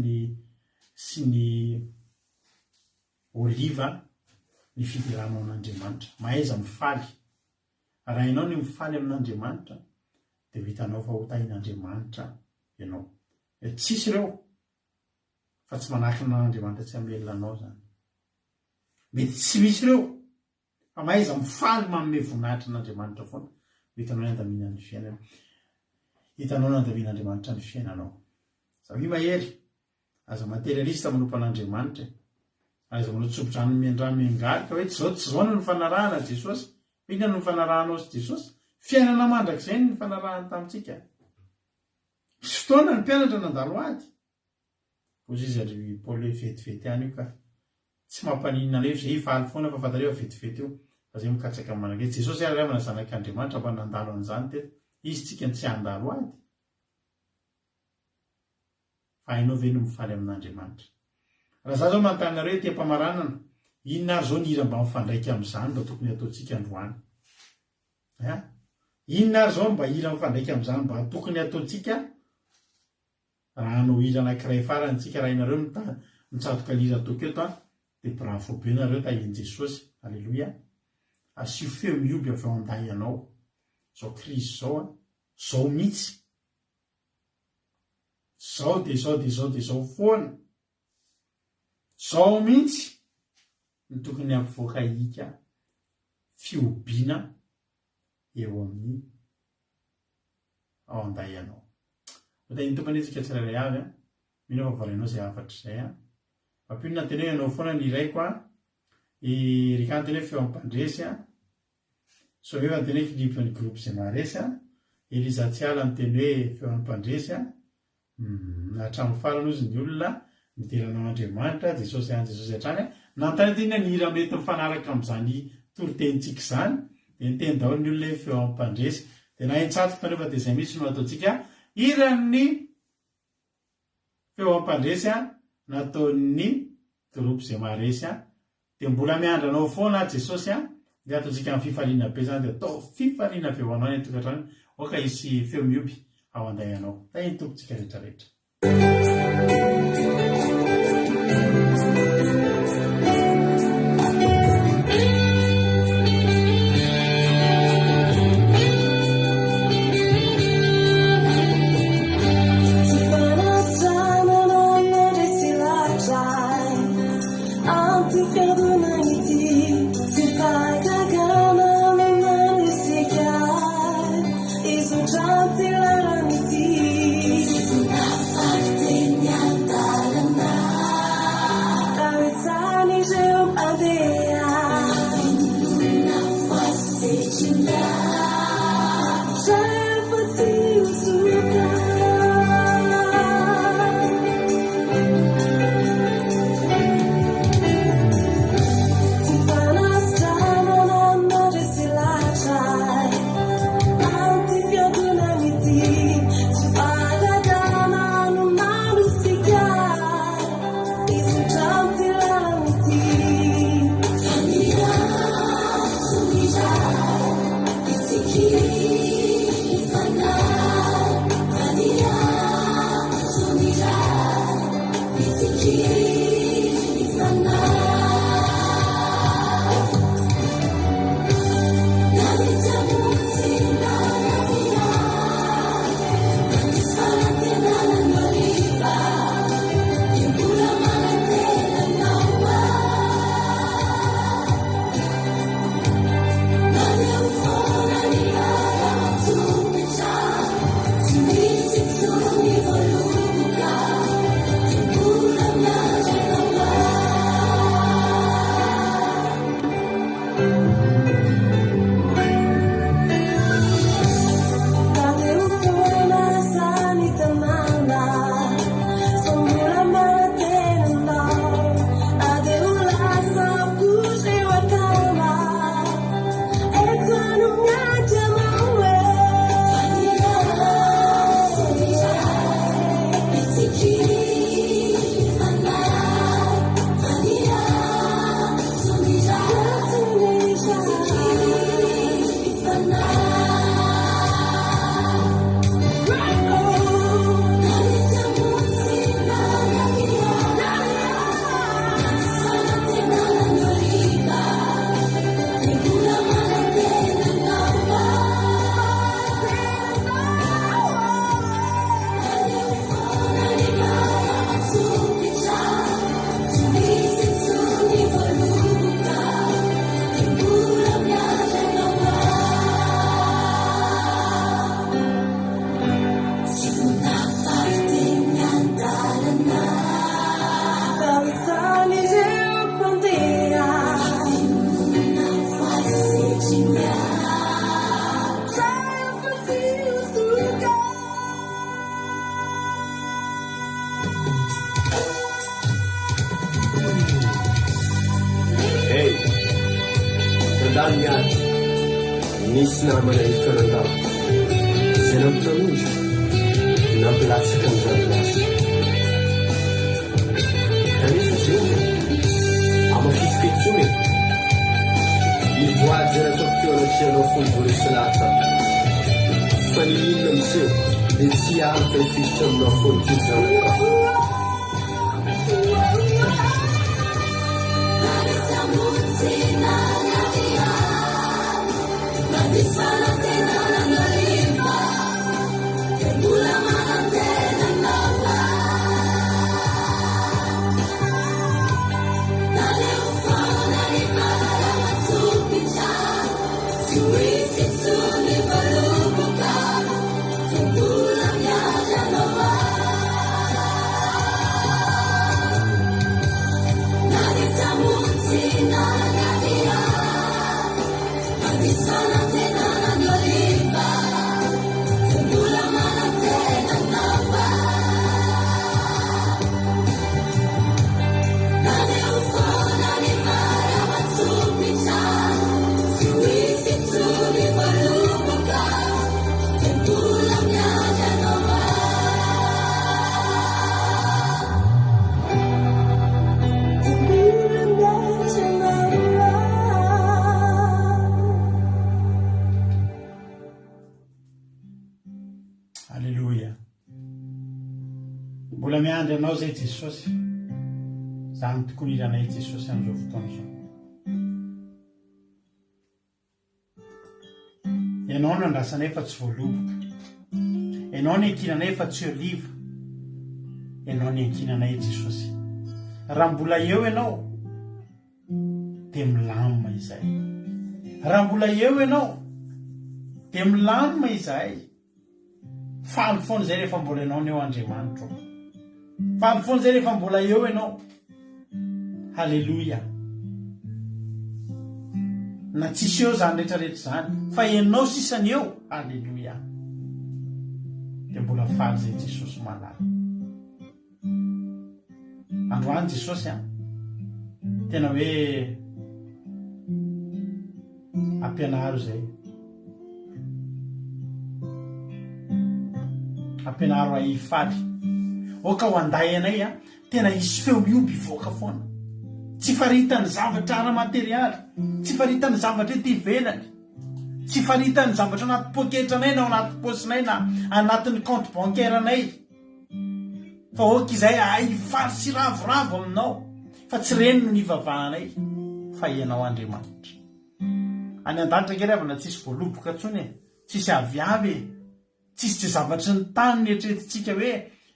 ny oliva ny fidiranao amin'Andriamanitra. Mahaiza mifaly. Raha ianao ny mifaly amin'Andriamanitra dia ho hitanao fa ho tahin'Andriamanitra ianao. Tsisy ireo fa tsy manakina n'Andriamanitra tsy hamelona anao zany. Mety tsy misy ireo fa mahaiza mifaly manome voninahitra n'Andriamanitra foana. Hitanao ny andaminan'ny fiainana. Hitanao ny andamin'Andriamanitra ny fiainanao. Zaho mahery aza materialista manompo an'Andriamanitra. Aza manao tsobodrano miandrano miangaly ka hoe tsy zao no fanarahana Jesosy. Inona no fanarahanao sy Jesosy? Fiainana mandrakizay ny fanarahana tamintsika. Misy fotoana ny mpianatra nandalo ady. Ozy izy ary Paoly vetivety ihany io ka tsy mampaninina ilay izay faly foana fa fantareo vetivety io fa zay mikatsaka manake. Jesosy ary avana zanak'Andriamanitra mba nandalo an'izany teto. Izy tsika tsy handalo ady. Fa hainao ve no mifaly amin'Andriamanitra? Raha za zao manontany nareo ety am-pamaranana, inona ary zao ny hira mba mifandraika amin'izany mba tokony ataontsika androany? Inona ary zao mba hira mifandraika amin'izany mba tokony ataontsika? Raha hanao hira anankiray farany tsika raha inareo mitsadoka lira atoko eto dia bravo be nareo tahian Jesosy. Alleloia. Asio feo mioby avy ao anday ianao. Zao krizy zao zao mihitsy. Zao dia zao foana. Zao mihitsy ny tokony ampivoaka hika fiobiana eo amin'ny ao anday ianao. Ny tompany etsika tsirairay avy mino fa valainao izay afatra izay Mampinona ny teny hoe ianao foana ny iraiko rikany teny hoe feo ampandresy so hoe ny teny hoe Filipo ny groupe izay maharesy Eliza Tsiala ny teny hoe feo ampandresy hatramin'ny farany ozy ny olona mideranao Andriamanitra Jesosy hatrany nanontany teny ny hira mety mifanaraka amin'izany torotenitsika izany dia niteny daholo ny olona hoe feo ampandresy dia na hitsatoka kanefa dia izay mihitsy no ataontsika iran'ny feo ampandresy nataon'ny groupe izay maharesy dia mbola miandranao foana Jesosy dia ataontsika amin'ny fifaliana be zany dia atao fifaliana be ho anao ny tokantrano oka isy feo mioby ao andayanao taintokotsika rehetrarehetra. Nisy namana ifanandao zay nampitanondra nampilatsaka am'zanolasy kanefa zay amafifikeitsome mivoady zay ataoko anatrianao fony voresy lata fa ny inona am'izay dia tsy alika ifiditra aminao fony ty zanaka mandry anao zay Jesosy. Zany tokony iranay Jesosy amin'izao fotoana izao. Ianao no andrasanay fa tsy voaloboka. Ianao no ankinanay fa tsy oliva. Ianao no ankinanay Jesosy. Raha mbola eo ianao dia milamina izahay. Raha mbola eo ianao dia milamina izahay. Faly foana izay rehefa mbola ianao no eo Andriamanitra. Faly foana izay rehefa mbola eo ianao. Halleluja. Na tsisy eo zany rehetrarehetra zany, fa ianao sisany eo. Halleluja. Dia mbola faly izay Jesosy malala. Androany Jesosy tena hoe ampianaro izay. Ampianaro ahifaly. Oka ho anday anay tena hisy feo mioby hivoaka foana. Tsy faritany zavatra ara-materialy, tsy faritany zavatra ety ivelany, tsy faritany zavatra anaty pôketranay na anaty pôsinay na anatin'ny compte bancaire anay. Fa oka izay ahifaly sy ravoravo aminao, fa tsy reny no nivavahanay, fa ianao Andriamanitra. Any an-danitra kely avana tsisy voaloboka tsony, tsisy aviavy, tsisy tsy zavatra ny tany nieritreretintsika hoe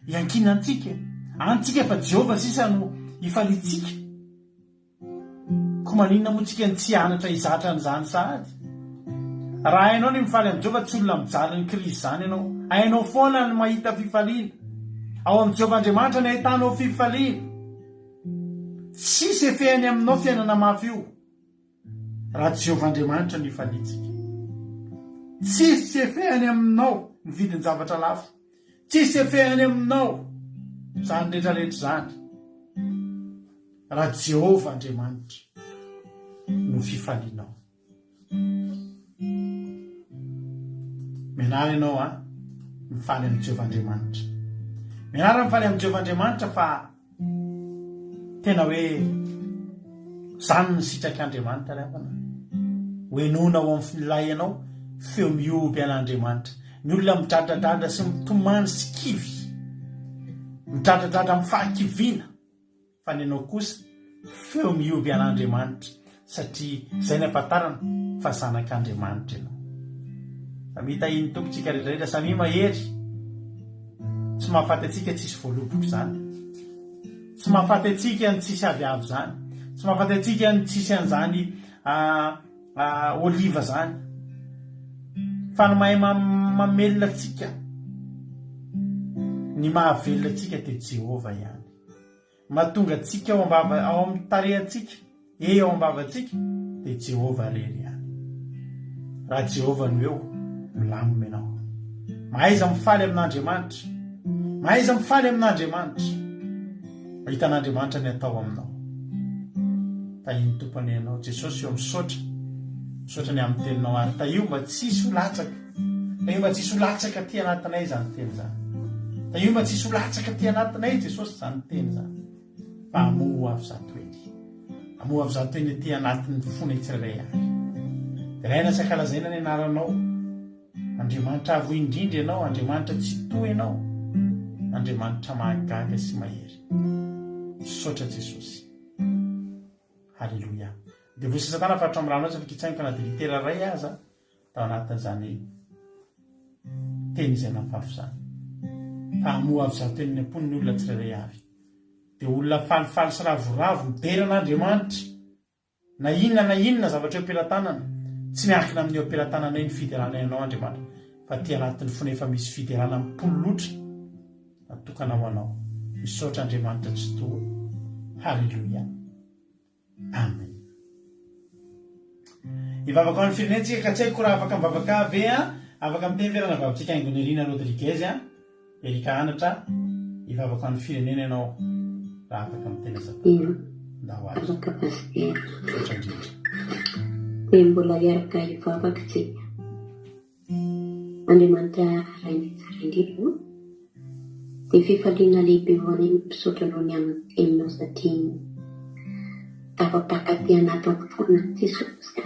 iankinantsika. Antsika fa Jehovah sisa no ifalitsika. Ko maninona moa tsika ny tsy anatra hizatra an'izany sahady? Raha hainao ny mifaly amin'ny Jehovah, tsy olona mijaly ny Kristy zany ianao. Hainao foana ny mahita fifaliana. Ao amin'ny Jehovah Andriamanitra ny ahitanao fifaliana. Tsisy efehany aminao fiainana mafy io raha Jehovah Andriamanitra ny ifalitsika. Tsisy efehany aminao ny vidiny zavatra lafo. Tsisy efehany aminao zany rehetrarehetra zany raha Jehovah Andriamanitra no fifalinao. Menary ianao mifaly amin'ny Jehovah Andriamanitra. Menary mifaly amin'ny Jehovah Andriamanitra fa tena hoe zany ny sitrak'Andriamanitra rehefa hoe nona ao amin'ny filay ianao feo mioby an'Andriamanitra. Ny olona midradradrada sy mitomany sy kivy, midradradrada amin'ny fahakiviana, fa ny anao kosa feo mioby an'Andriamanitra satria izay ny ampatarana fa zanak'Andriamanitra ianao. Mita iny tompontsika rehetrarehetra samy mahery. Tsy mahafaty atsika tsisy voaloboka zany. Tsy mahafaty atsika ny tsisy aviavy zany. Tsy mahafaty atsika ny tsisy an'izany oliva zany. Fa ny mahay mamelona atsika, ny mahavelona atsika dia Jehovah ihany. Mahatonga atsika ao amin'ny tarehantsika, ao am-bavantsika dia Jehovah rery ihany. Raha Jehovah no eo, milamina ianao. Mahaiza mifaly amin'Andriamanitra. Mahaiza mifaly amin'Andriamanitra. Mahita an'Andriamanitra ny atao aminao. Tahiny tompony ianao Jesosy eo misaotra. Misaotra ny amin'ny teninao ary. Tahio mba tsisy holatsaka. Tahio mba tsisy holatsaka ty anatinay zany teny zany. Tahio mba tsisy holatsaka ty anatinay Jesosy zany teny zany. Fa amoa avy zato eny. Amoa avy zato eny ty anatin'ny fona tsirairay ary. Raina sakalazaina ny anaranao. Andriamanitra avo indrindra ianao, Andriamanitra tsy toy ianao, Andriamanitra mahagaga sy mahery. Misaotra Jesosy. Halleluja. Dia voa Satana fatra amin'ny ranao tsy afaka hitsaingo anaty litera ray aza tao anatin'izany teny izay nampafy zany. Fa amoa avy zato eny ny ampon'ny olona tsirairay avy. Dia olona falifaly sy ravoravo midera an'Andriamanitra. Na inona zavatra eo am-pelantanana. Tsy miankina amin'ny eo am-pelantanana ny fiderana ianao Andriamanitra. Fa ty anatin'ny fona efa misy fiderana am-polo loatra natokana ho anao. Misaotra Andriamanitra tsy toa. Halleluja. Amen. Ivavaka amin'ny firenentsika ka tsy haiko raha afaka mivavaka ve afaka miteny verana vavintsika Aingonelina Rodriguez Erika Anatra. Ivavaka amin'ny firenena ianao raha afaka miteny azafady. Afaka pasitera. Misaotra indrindra. Dia mbola hiaraka hivavaka tsika. Andriamanitra rainy tsara indrindra. Dia fifaliana lehibe ho anay misaotra aloha ny amin'ny teninao satria tafapaka ty anaty fotoana Jesosy.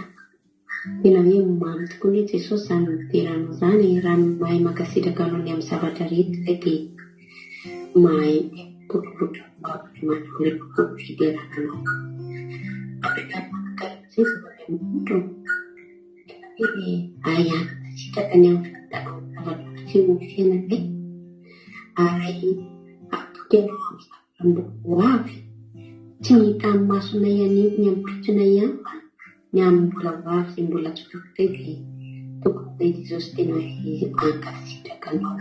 Tena hoe mamy tokoa ny Jesosy zany mideranao zany raha mahay makasitraka anao ny amin'ny zavatra rehetra dia mahay tokolotra maharepoka fiderananao. Apetapakazay zavatra hoe ayana sitraka ny amin'ny fitako zavatra fiho fiainanay ary ampitenao amin'ny zavatra miloko avy tsy hita amin'ny masonay anio ny amin'ny pitonay ihany fa ny amin'ny mbola vavy izay mbola tsy tokotay dia tokony Jesosy tena ankasitraka anao.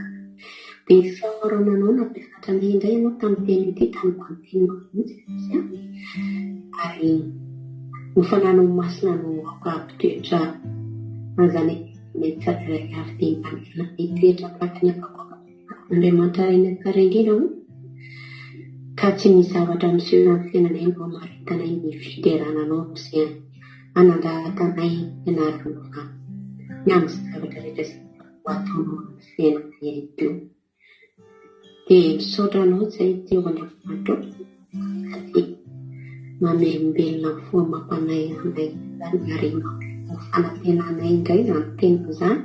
Dia faharoananao nampianatra anay indray ianao tamin'ny teny ity tamin'ny vantenao mihitsy ary nofananao masina no ampitoetra an'izany tsirairay avy dia mpanefana toetra tahaka ny afakoaka Andriamanitra raina tsara indrindra ho ka tsy misy zavatra miseho amin'ny fiainanay mba maharitanay ny fiderananao izay anandatanay ianarana fa ny amin'ny zavatra rehetra izay ho ataonao amin'ny fiainanay io. Dia misaotra anao izay teo Andriamanitra satria mamelombelona foa mampanay anay izany ary fanantenanay indray izany teniko izany.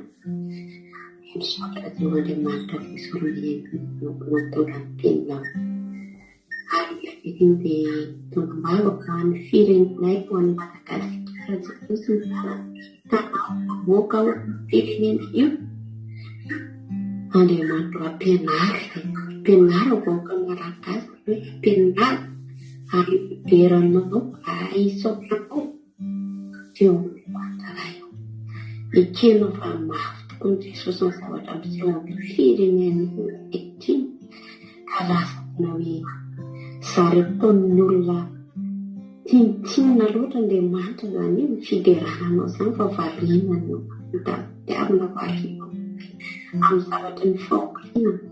Misaotra teo Andriamanitra fisorony natondra ny teninao. Ary iny dia tonga-mbavaka ho an'ny firenenay ho an'ny Madagasikara Jesosy ny tanao mamoaka ao amin'ny firenena io. Andriamanitra ampianary vahoaka malagasy hoe ampianary ary moderanao ary isaotranao teo Andriamanitra io. Ekenao fa mafy tokoa ny Jesosy ny zavatra miseho amin'ny firenena io ankehitriny ka lasa tena hoe zary ataon'ny olona tinitsinina loatra Andriamanitra izany io ny fiderananao izany fa variana no mitadiavina variana amin'ny zavatra ny fahoklinana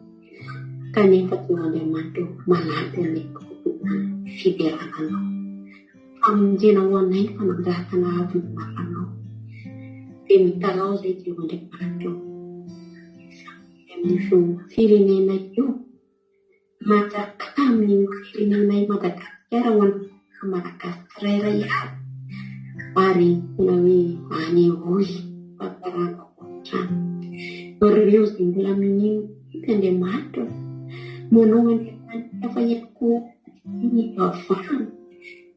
kanefa teo Andriamanitra manampy anay fiderananao. Famonjena ho anay fanandratana avy ny mafanao dia mitalao izay teo Andriamanitra amin'ny firenena io matsaka amin'ny firenenay Madagasikara ho an'ny malagasy tsirairay avy ary tena hoe anehoy fampiarahana ohatrany. Ireo izay mbola minino Andriamanitra manao Andriamanitra fa ihako ny vavahana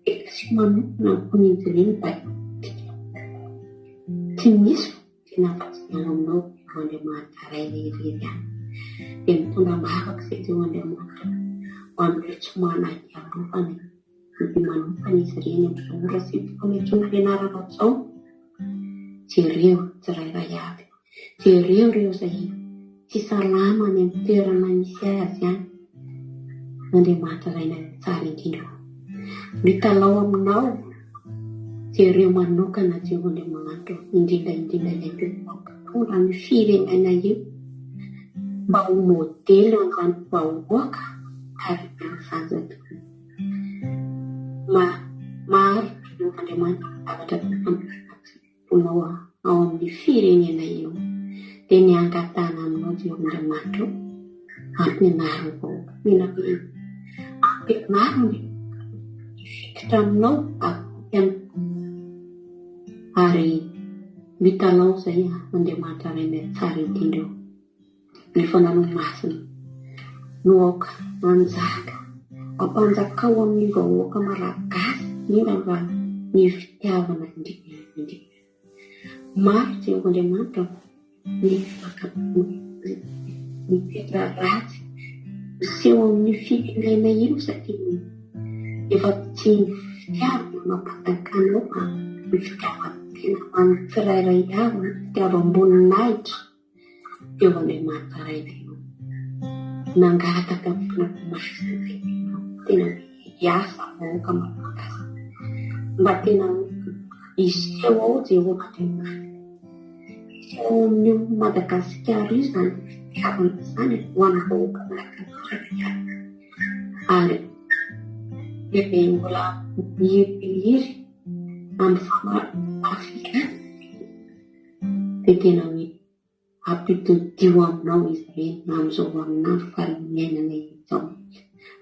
dia sy manokana amin'izy ireny mba tsy misy tena afa-tsy aminao Andriamanitra ray lehibe ihany. Dia mitondra mavaka izay teo Andriamanitra ho amin'ireo tsy manahy arofany dia manokana izy ireny amin'izao ora sy fametrona fianarana izao. Jereo tsirairay avy, jereo ireo izay tsy salama ny amin'ny toerana misy azy ihany. Andriamanitra raina tsara indrindra mitalao aminao jereo manokana teo Andriamanitra indrindra ilay mpitondra ny firenena io mba ho modely an'izany vahoaka ary an'izany tokoa. Maro io Andriamanitra zavatra fampiranao ao amin'ny firenena io dia ny angatana aminao teo Andriamanitra ampianarina vahoaka mila hoe ampianarina fikitra aminao ary mitalao izay Andriamanitra raina tsara indrindra rehefa nanao masina no aoka manjaka ampanjakao amin'ny vahoaka malagasy indrindra fa ny fitiavana indrindra. Maro teo Andriamanitra ny toetra ratsy miseho amin'ny firenena io satria efa tsy fitiavana mampatankanao fa ny fitiavana tena ho an'ny tsirairay avy ny fitiavam-boninahitra teo Andriamanitra raina io. Nangataka fanahy tena hiasa vahoaka malagasy mba tena iseho ao Jehovah Andriamanitra. Iseho amin'io Madagasikara io izany fitiavana izany ho an'ny vahoaka malagasy ary lehibe mbola mihirihiry amin'ny famafiana dia tena hoe ampitodio aminao izy ireny amin'izao amin'andro faran'ainana izao.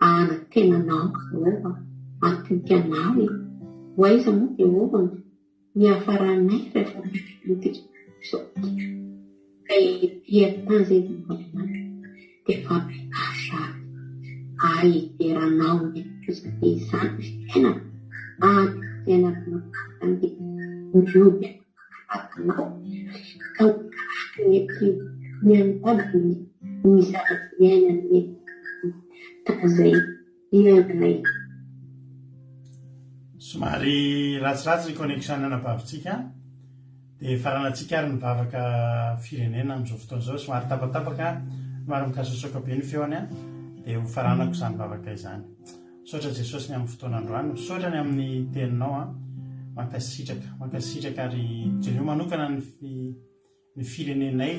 Anatenanao Jehovah, atikanao ho aiza moa Jehovah ny hafaranay rehefa izao ka ety tany izay Andriamanitra dia fampianatra aiteranao kosa dia izany fiainana fiainana makatany mioby akanao ka mety miantabiny ny zava-piainany takazay iainanay. Somary ratsiratsy ny connexion anabavitsika dia faranatsika ary mivavaka firenena amin'izao fotoana izao somary tapatapaka somary mikasosoka be ny feony dia ho faranako izany vavaka izany. Misaotra Jesosy ny amin'ny fotoana androany, misaotra ny amin'ny teninao mankasitraka ary jereo manokana ny firenenay,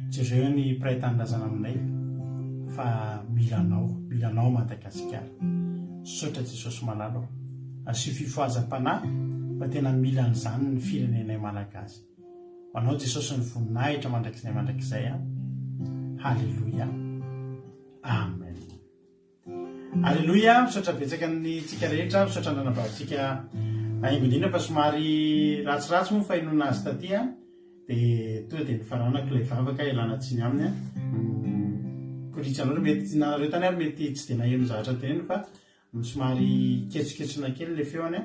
jereo ny mpiray tanindrazana aminay fa milanao Madagasikara. Misaotra Jesosy malalo asio fifoazam-panahy fa tena mila an'izany ny firenenay malagasy. Ho anao Jesosy ny voninahitra mandrakizay Halleluja. Amen. Halleluja. Misaotra betsaka ny tsika rehetra, misaotra andranabavitsika aingodina fa somary ratsiratsy moa fahinona azy tatia dia toa dia nifaranako ilay vavaka ilana tsiny aminy koritsanareo mety nareo tany ary mety tsy dia naheno zavatra teneny fa somary ketsoketsona kely ilay feony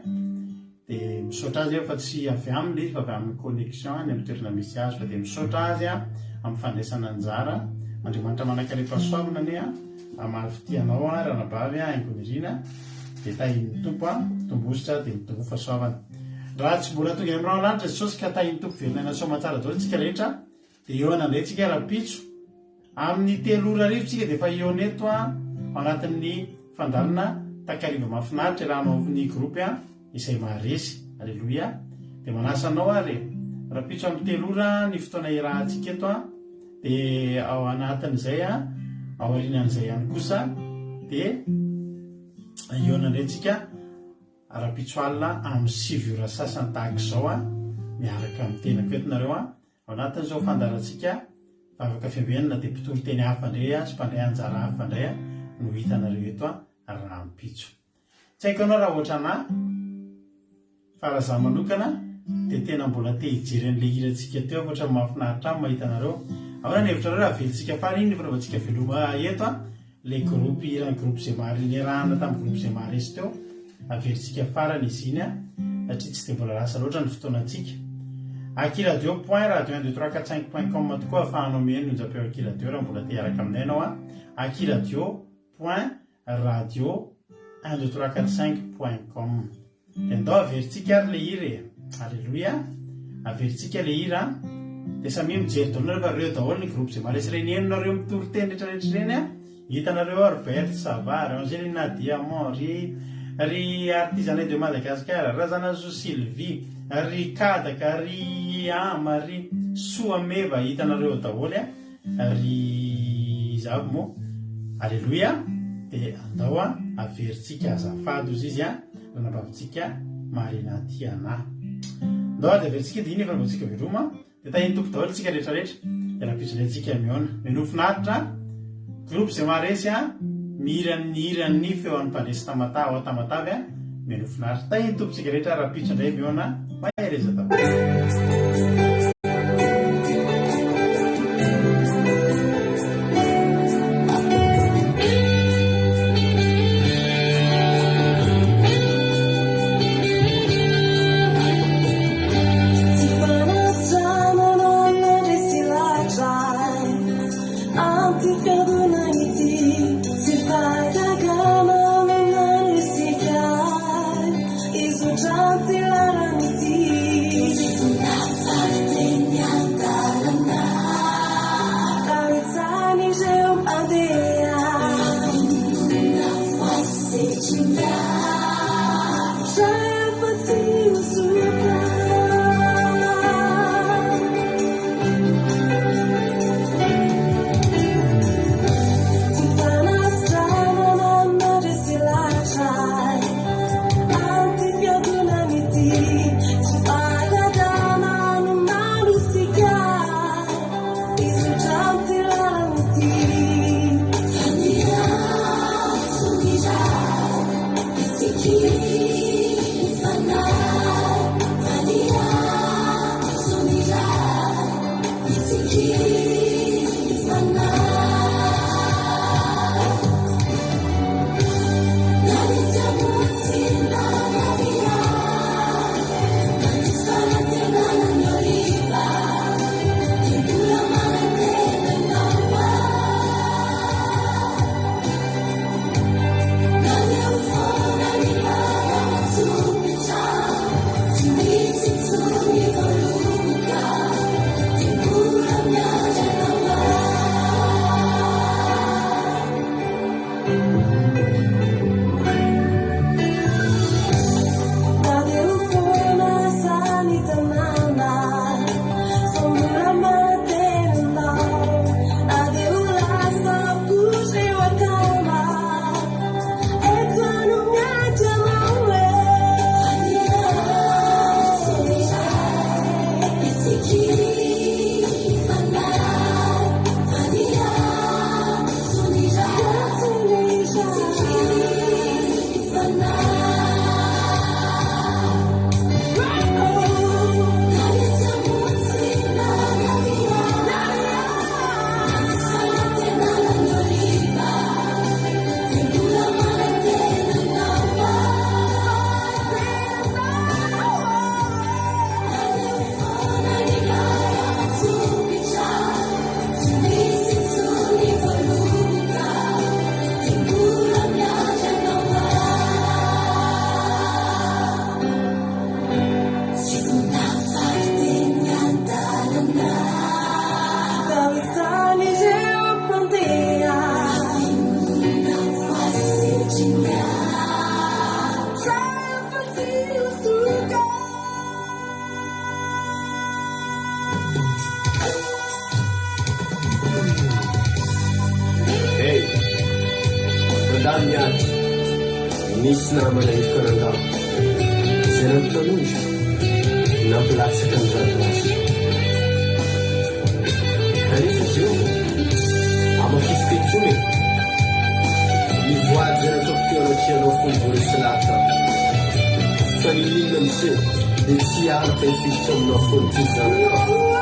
dia misaotra azy fa tsy avy aminy izy fa avy amin'ny connexion ny amin'ny toerana misy azy fa dia misaotra azy amin'ny fandraisana anjara. Andriamanitra manakale pasoavana ane amafitianao ranabavy aingonirina dia tahin'ny tompo tombositra dia mitombo fasoavana. Raha tsy mbola tonga amin'ny ranolanitra Jesosy ka tahin'ny tompo velona soa matsara daholo tsika rehetra dia eo anandray tsika rapitso amin'ny 3 ora arivo tsika dia efa eo neto ao anatin'ny fandarina takariva mahafinaritra rahanao ny groupe izay maharesy. Halleluja. Dia manasanao ary rapitso amin'ny 3 ora ny fotoana irahantsika eto dia ao anatin'izay ao arinan'izay ihany kosa dia eo anandray tsika rapitso alina amin'ny 7 ora sasany tahaka izao miaraka amin'ny tenako eto nareo ao anatin'izao fandarantsika vavaka fiambenana dia mpitoro teny hafa indray sy mpandray anjara hafa indray no hitanareo eto raha mipitso. Tsy haiko anao raha ohatra anahy fa raha zaho manokana dia tena mbola te hijery an'ilay hirantsika teo ohatra mahafinaritra amin'ny mahita anareo. Ahora ny hevitra raha velontsika fara iny fanaovantsika veloma eto ilay groupe irany groupe izay mary niarahana tamin'ny groupe izay maharesy teo avelontsika farany izy iny satria tsy dia mbola lasa loatra ny fotoanantsika. Akiradio point radio 12345.com tokoa ahafahanao miheny ny onjam-peo akiradio raha mbola te hiaraka aminay ianao akiradio point radio 12345.com dia andao averintsika ary le hira. Halleluja. Averintsika le hira dia samy mijery daholo rehefa reo daholo ny groupe izay maharesy reny henonareo mitoro teny rehetrarehetra reny hitanareo Albert Savary, Angelina Diamant, ry artisanay de Madagascar, Razana Zo Sylvie, ry Kadaka, ry Ama, ry Soameva hitanareo daholo ry zavo mo. Halleluja. Dia andao averintsika azafady ozy izy ranabavitsika marina tiana. Andao dia averintsika dia iny efa navatsika veloma dia tahiny tompo daholo tsika rehetrarehetra dia rahampitsonayntsika miona menofinaritra groupe izay maharesy mihiran'ny feo an'ny mpandresy tamata ao tamatavy menofinaritra tahiny tompo tsika rehetra rahapitso indray miona mahereza daholo. Nisy namana ifanandao izay nampitanonja nampilatsaka ny ranomasy kanefa zio amafifitetsony mivoady zay natao anatrehanao fony voresilata fa ny inona amizay dia tsy alaka ifiditra aminao fony ty zanakao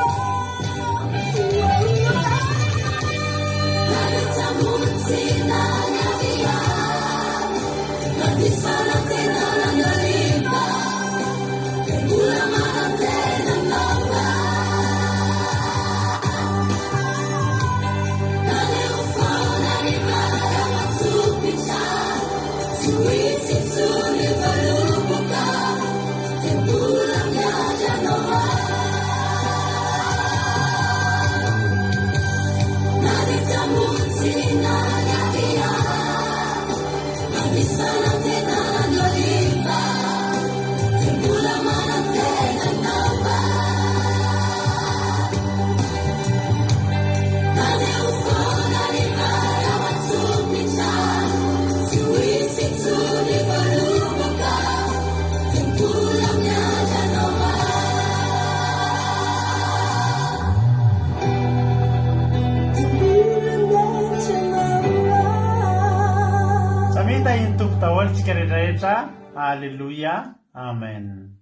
Samita in tompo daholo tsika rehetrarehetra. Haleluya. Amen.